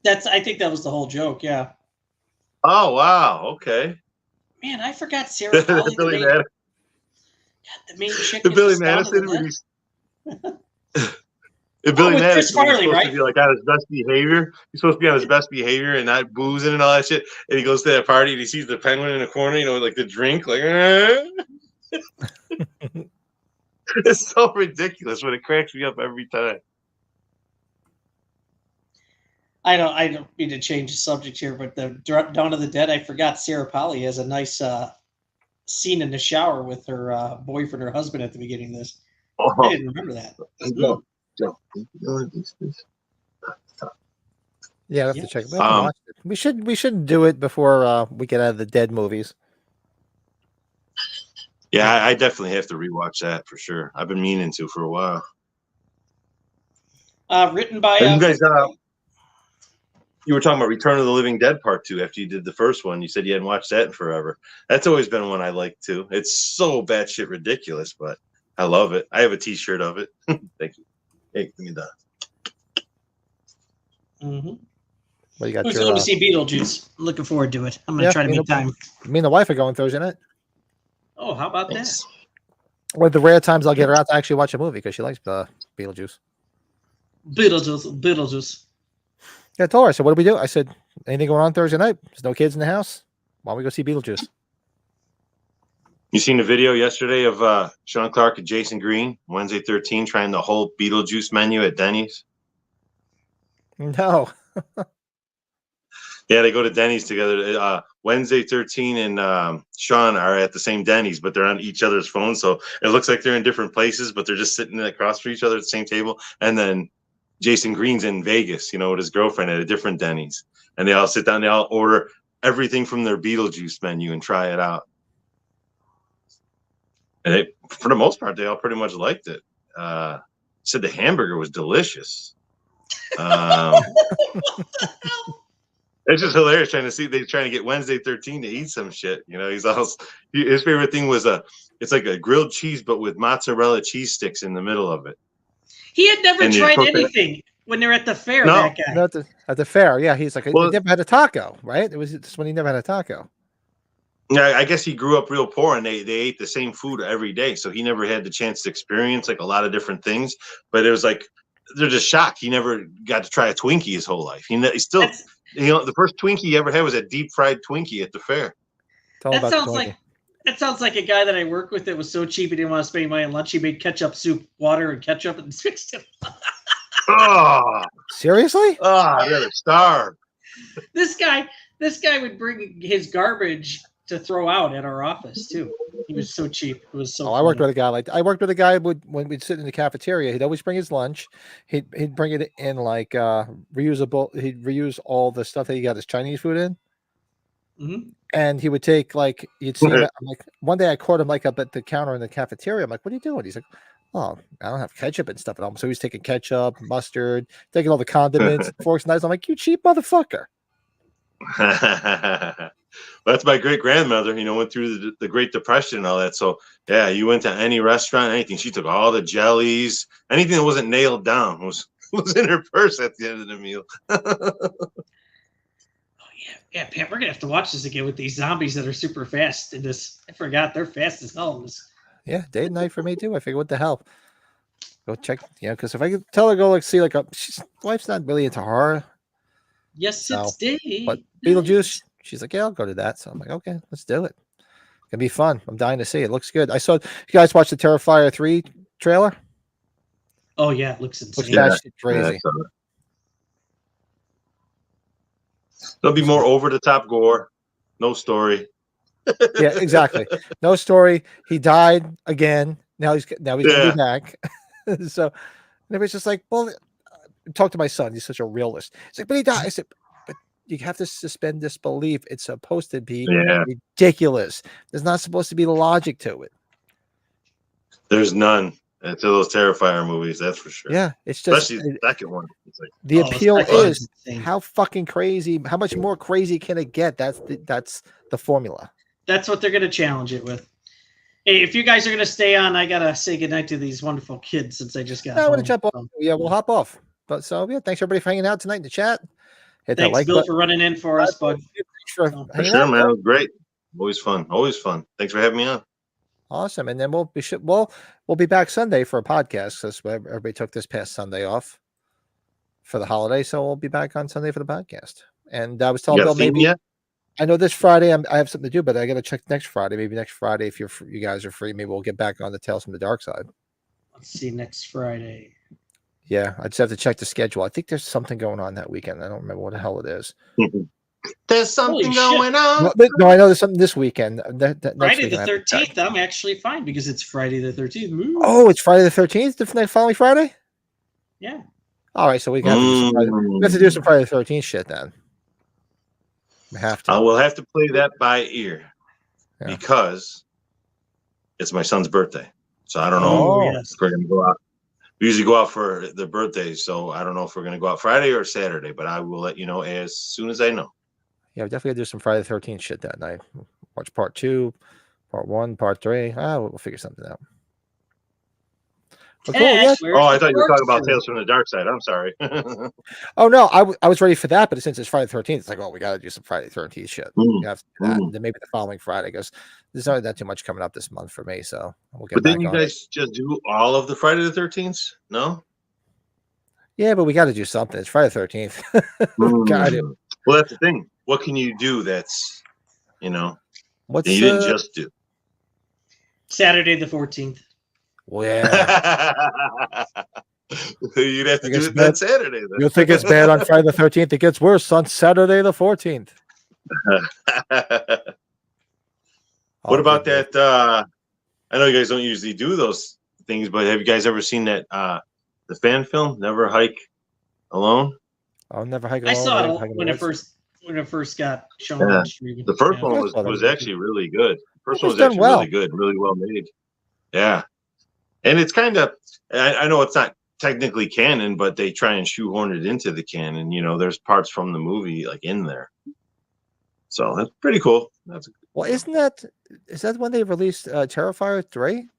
Speaker 5: I think that was the whole joke. Yeah.
Speaker 3: Oh wow, okay.
Speaker 5: Man, I forgot Sarah Polly,
Speaker 3: Billy Madison.
Speaker 5: the main chick
Speaker 3: The
Speaker 5: in
Speaker 3: Billy
Speaker 5: the Shaun of the
Speaker 3: Madison
Speaker 5: Dead.
Speaker 3: when he's Billy
Speaker 5: with Chris
Speaker 3: Madison when he's
Speaker 5: Farley,
Speaker 3: supposed
Speaker 5: right?
Speaker 3: to be like on his best behavior. He's supposed to be on his best behavior and not boozing and all that shit. And he goes to that party and he sees the penguin in the corner, you know, like the drink, like it's so ridiculous, but it cracks me up every time.
Speaker 5: I don't mean to change the subject here, but the Dawn of the Dead, I forgot Sarah Polly has a nice scene in the shower with her boyfriend or husband at the beginning of this. I
Speaker 3: Oh,
Speaker 5: didn't remember that.
Speaker 1: Yeah, we have to
Speaker 5: Yes.
Speaker 1: check. We have to watch it. We should do it before we get out of the Dead movies.
Speaker 3: Yeah, I definitely have to rewatch that for sure. I've been meaning to for a while.
Speaker 5: Written by
Speaker 3: you guys, you were talking about Return of the Living Dead Part 2 after you did the first one. You said you hadn't watched that in forever. That's always been one I like too. It's so batshit ridiculous, but I love it. I have a T-shirt of it. Thank you. Hey, give me that.
Speaker 5: Mm-hmm.
Speaker 1: Well, you got
Speaker 5: Who's
Speaker 1: your,
Speaker 5: going to see Beetlejuice? I'm looking forward to it. I'm going to try to make time.
Speaker 1: Me and the wife are going Thursday night.
Speaker 5: Oh, how about
Speaker 3: Thanks.
Speaker 5: that?
Speaker 1: One of the rare times I'll get her out to actually watch a movie because she likes Beetlejuice.
Speaker 5: Beetlejuice.
Speaker 1: Yeah, I told her. I said, "What do we do?" I said, "Anything going on Thursday night? There's no kids in the house. Why don't we go see Beetlejuice?"
Speaker 3: You seen the video yesterday of Sean Clark and Jason Green, Wednesday 13, trying the whole Beetlejuice menu at Denny's?
Speaker 1: No.
Speaker 3: Yeah, they go to Denny's together. Wednesday 13 and Sean are at the same Denny's, but they're on each other's phones. So it looks like they're in different places, but they're just sitting across from each other at the same table. And then Jason Green's in Vegas, you know, with his girlfriend at a different Denny's. And they all sit down, they all order everything from their Beetlejuice menu and try it out. And for the most part, they all pretty much liked it. Said the hamburger was delicious. It's just hilarious trying to get Wednesday 13 to eat some shit. You know, his favorite thing was it's like a grilled cheese, but with mozzarella cheese sticks in the middle of it.
Speaker 5: He had never tried anything when they're at the fair.
Speaker 3: No,
Speaker 5: that guy.
Speaker 1: Not at the fair. Yeah, he's like,
Speaker 3: Well,
Speaker 1: he never had a taco, right? It was just when he never had a taco.
Speaker 3: Yeah, I guess he grew up real poor, and they ate the same food every day, so he never had the chance to experience like a lot of different things. But it was like they're just shocked. He never got to try a Twinkie his whole life. He still. The first Twinkie he ever had was a deep fried Twinkie at the fair.
Speaker 5: That sounds like a guy that I work with that was so cheap he didn't want to spend money on lunch. He made ketchup soup, water, and ketchup, and fixed it.
Speaker 3: Oh,
Speaker 1: seriously?
Speaker 3: Oh, I gotta starve.
Speaker 5: This guy would bring his garbage to throw out at our office too. He was so cheap. It was so.
Speaker 1: I worked with a guy when we'd sit in the cafeteria. He'd always bring his lunch. He'd bring it in like reusable. He'd reuse all the stuff that he got his Chinese food in.
Speaker 5: Mm-hmm.
Speaker 1: And he would take like you'd see him. Like one day I caught him like up at the counter in the cafeteria. I'm like, "What are you doing?" He's like, "Oh, I don't have ketchup and stuff at home." So he's taking ketchup, mustard, taking all the condiments, forks, knives. I'm like, "You cheap motherfucker."
Speaker 3: That's my great grandmother, went through the Great Depression and all that. So yeah, you went to any restaurant, anything, she took all the jellies, anything that wasn't nailed down was in her purse at the end of the meal.
Speaker 5: Yeah, Pat, we're gonna have to watch this again with these zombies that are super fast in this. I forgot they're fast as hell.
Speaker 1: Yeah, day and night for me too. I figure, what the hell? Go check, because if I could tell her go like see like wife's not really into horror.
Speaker 5: Yes, it's day.
Speaker 1: But Beetlejuice, she's like, yeah, I'll go to that. So I'm like, okay, let's do it. It's gonna be fun. I'm dying to see it. Looks good. I saw you guys watched the Terrifier 3 trailer.
Speaker 5: Oh yeah, it looks insane.
Speaker 1: Looks crazy.
Speaker 3: There'll be more over the top gore. No story.
Speaker 1: Yeah, exactly. No story. He died again. Now he's gonna be back. So everybody's just like, well, talk to my son. He's such a realist. He's like, but he died. I said, but you have to suspend disbelief. It's supposed to be
Speaker 3: Yeah.
Speaker 1: ridiculous. There's not supposed to be logic to it.
Speaker 3: There's none to those Terrifier movies, that's for sure.
Speaker 1: Yeah, it's just
Speaker 3: Especially the second one. It's like,
Speaker 1: the
Speaker 5: Oh, the
Speaker 1: appeal
Speaker 5: second one's
Speaker 1: is
Speaker 5: insane.
Speaker 1: how fucking crazy. How much more crazy can it get? That's the formula.
Speaker 5: That's what they're going to challenge it with. Hey, if you guys are going to stay on, I got to say goodnight to these wonderful kids since I just got
Speaker 1: I'm
Speaker 5: home.
Speaker 1: gonna jump off.
Speaker 5: So,
Speaker 1: Yeah, we'll hop off. But so yeah, thanks everybody for hanging out tonight in the chat. Hit that
Speaker 5: thanks,
Speaker 1: like
Speaker 5: Bill,
Speaker 1: button.
Speaker 5: for running in for us, bud.
Speaker 1: Thanks for
Speaker 5: For
Speaker 3: for
Speaker 1: hanging
Speaker 3: sure,
Speaker 1: out.
Speaker 3: man. It was great. Always fun. Always fun. Thanks for having me on.
Speaker 1: Awesome. And then we'll be back Sunday for a podcast because everybody took this past Sunday off for the holiday. So we'll be back on Sunday for the podcast. And I was telling
Speaker 3: You got
Speaker 1: Bill
Speaker 3: a theme
Speaker 1: maybe
Speaker 3: yet?
Speaker 1: I know this Friday I have something to do, but I got to check next Friday. Maybe next Friday, if you guys are free, maybe we'll get back on the Tales from the Dark Side.
Speaker 5: Let's see, next Friday.
Speaker 1: Yeah, I just have to check the schedule. I think there's something going on that weekend. I don't remember what the hell it is.
Speaker 3: There's something
Speaker 5: Holy shit.
Speaker 3: going on.
Speaker 1: No, I know there's something this weekend. Next
Speaker 5: Friday
Speaker 1: weekend
Speaker 5: the
Speaker 1: I have to check.
Speaker 5: 13th, I'm actually fine because it's Friday the 13th. Woo.
Speaker 1: Oh, it's Friday the 13th, the following Friday?
Speaker 5: Yeah.
Speaker 1: All right, so we have to do some Friday the 13th shit then. We have to.
Speaker 3: I will have to play that by ear
Speaker 1: Yeah.
Speaker 3: because it's my son's birthday. So I don't know
Speaker 1: Oh,
Speaker 5: yes.
Speaker 3: if we're going to go out. We usually go out for the birthday. So I don't know if we're going to go out Friday or Saturday, but I will let you know as soon as I know.
Speaker 1: Yeah, we definitely gotta do some Friday the 13th shit that night. Watch part 2, part 1, part 3. We'll figure something out. But cool, yeah.
Speaker 5: Ash, where's
Speaker 3: Oh, I
Speaker 5: the
Speaker 3: thought you were talking about
Speaker 5: person?
Speaker 3: Tales from the Dark Side. I'm sorry.
Speaker 1: Oh no, I was ready for that, but since it's Friday the 13th, it's like, oh, we gotta do some Friday the 13th shit. We have to do that. And then maybe the following Friday, because there's not that too much coming up this month for me, so we'll get
Speaker 3: But
Speaker 1: back
Speaker 3: didn't you
Speaker 1: on it.
Speaker 3: guys just do all of the Friday the 13th? No?
Speaker 1: Yeah, but we got to do something. It's Friday the 13th. Got it.
Speaker 3: Well, that's the thing. What can you do that's,
Speaker 1: What's
Speaker 3: that you didn't just do?
Speaker 5: Saturday the 14th.
Speaker 1: Well, yeah.
Speaker 3: You'd have to
Speaker 1: I
Speaker 3: do
Speaker 1: guess
Speaker 3: it that Saturday. Then.
Speaker 1: You think it's bad on Friday the 13th? It gets worse on Saturday the 14th.
Speaker 3: What about that? I know you guys don't usually do those things, but have you guys ever seen that the fan film "Never Hike Alone"?
Speaker 1: I'll never hike
Speaker 5: I
Speaker 1: alone.
Speaker 5: saw
Speaker 1: Never
Speaker 5: it
Speaker 1: hike
Speaker 5: when it
Speaker 1: alone.
Speaker 5: first got shown
Speaker 3: Yeah.
Speaker 5: on streaming.
Speaker 3: The first
Speaker 5: Yeah.
Speaker 3: one
Speaker 1: I saw that
Speaker 3: was
Speaker 1: movie.
Speaker 3: actually really good. The first
Speaker 1: It
Speaker 3: one
Speaker 1: was
Speaker 3: was
Speaker 1: done
Speaker 3: actually
Speaker 1: well.
Speaker 3: really good, really well made. Yeah, and it's kind of I know it's not technically canon, but they try and shoehorn it into the canon. There's parts from the movie like in there, so that's pretty cool.
Speaker 1: Well, is that when they released Terrifier 3?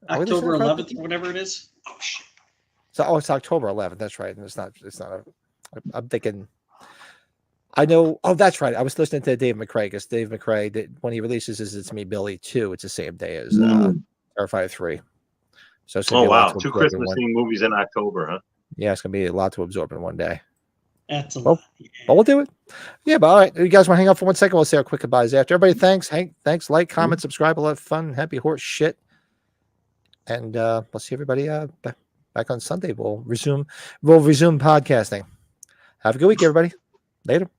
Speaker 5: October 11th or whatever it is. Oh shit.
Speaker 1: So, it's October 11th. That's right. And it's not I'm thinking, I know. Oh, that's right. I was listening to Dave McRae because Dave McRae, when he releases his It's Me, Billy 2, it's the same day as Terrifier 3. So it's gonna be a lot to
Speaker 3: 2
Speaker 1: absorb in
Speaker 3: Christmas
Speaker 1: one.
Speaker 3: themed movies in October, huh?
Speaker 1: Yeah, it's gonna be a lot to absorb in one day.
Speaker 5: That's a
Speaker 1: Well,
Speaker 5: lot.
Speaker 1: But we'll do it. Yeah, but all right. You guys want to hang out for 1 second? We'll say our quick goodbyes after. Everybody, thanks. Hank, thanks. Like, comment, subscribe. A lot of fun, happy horse shit. And we'll see everybody back on Sunday. We'll resume podcasting. Have a good week, everybody. Later.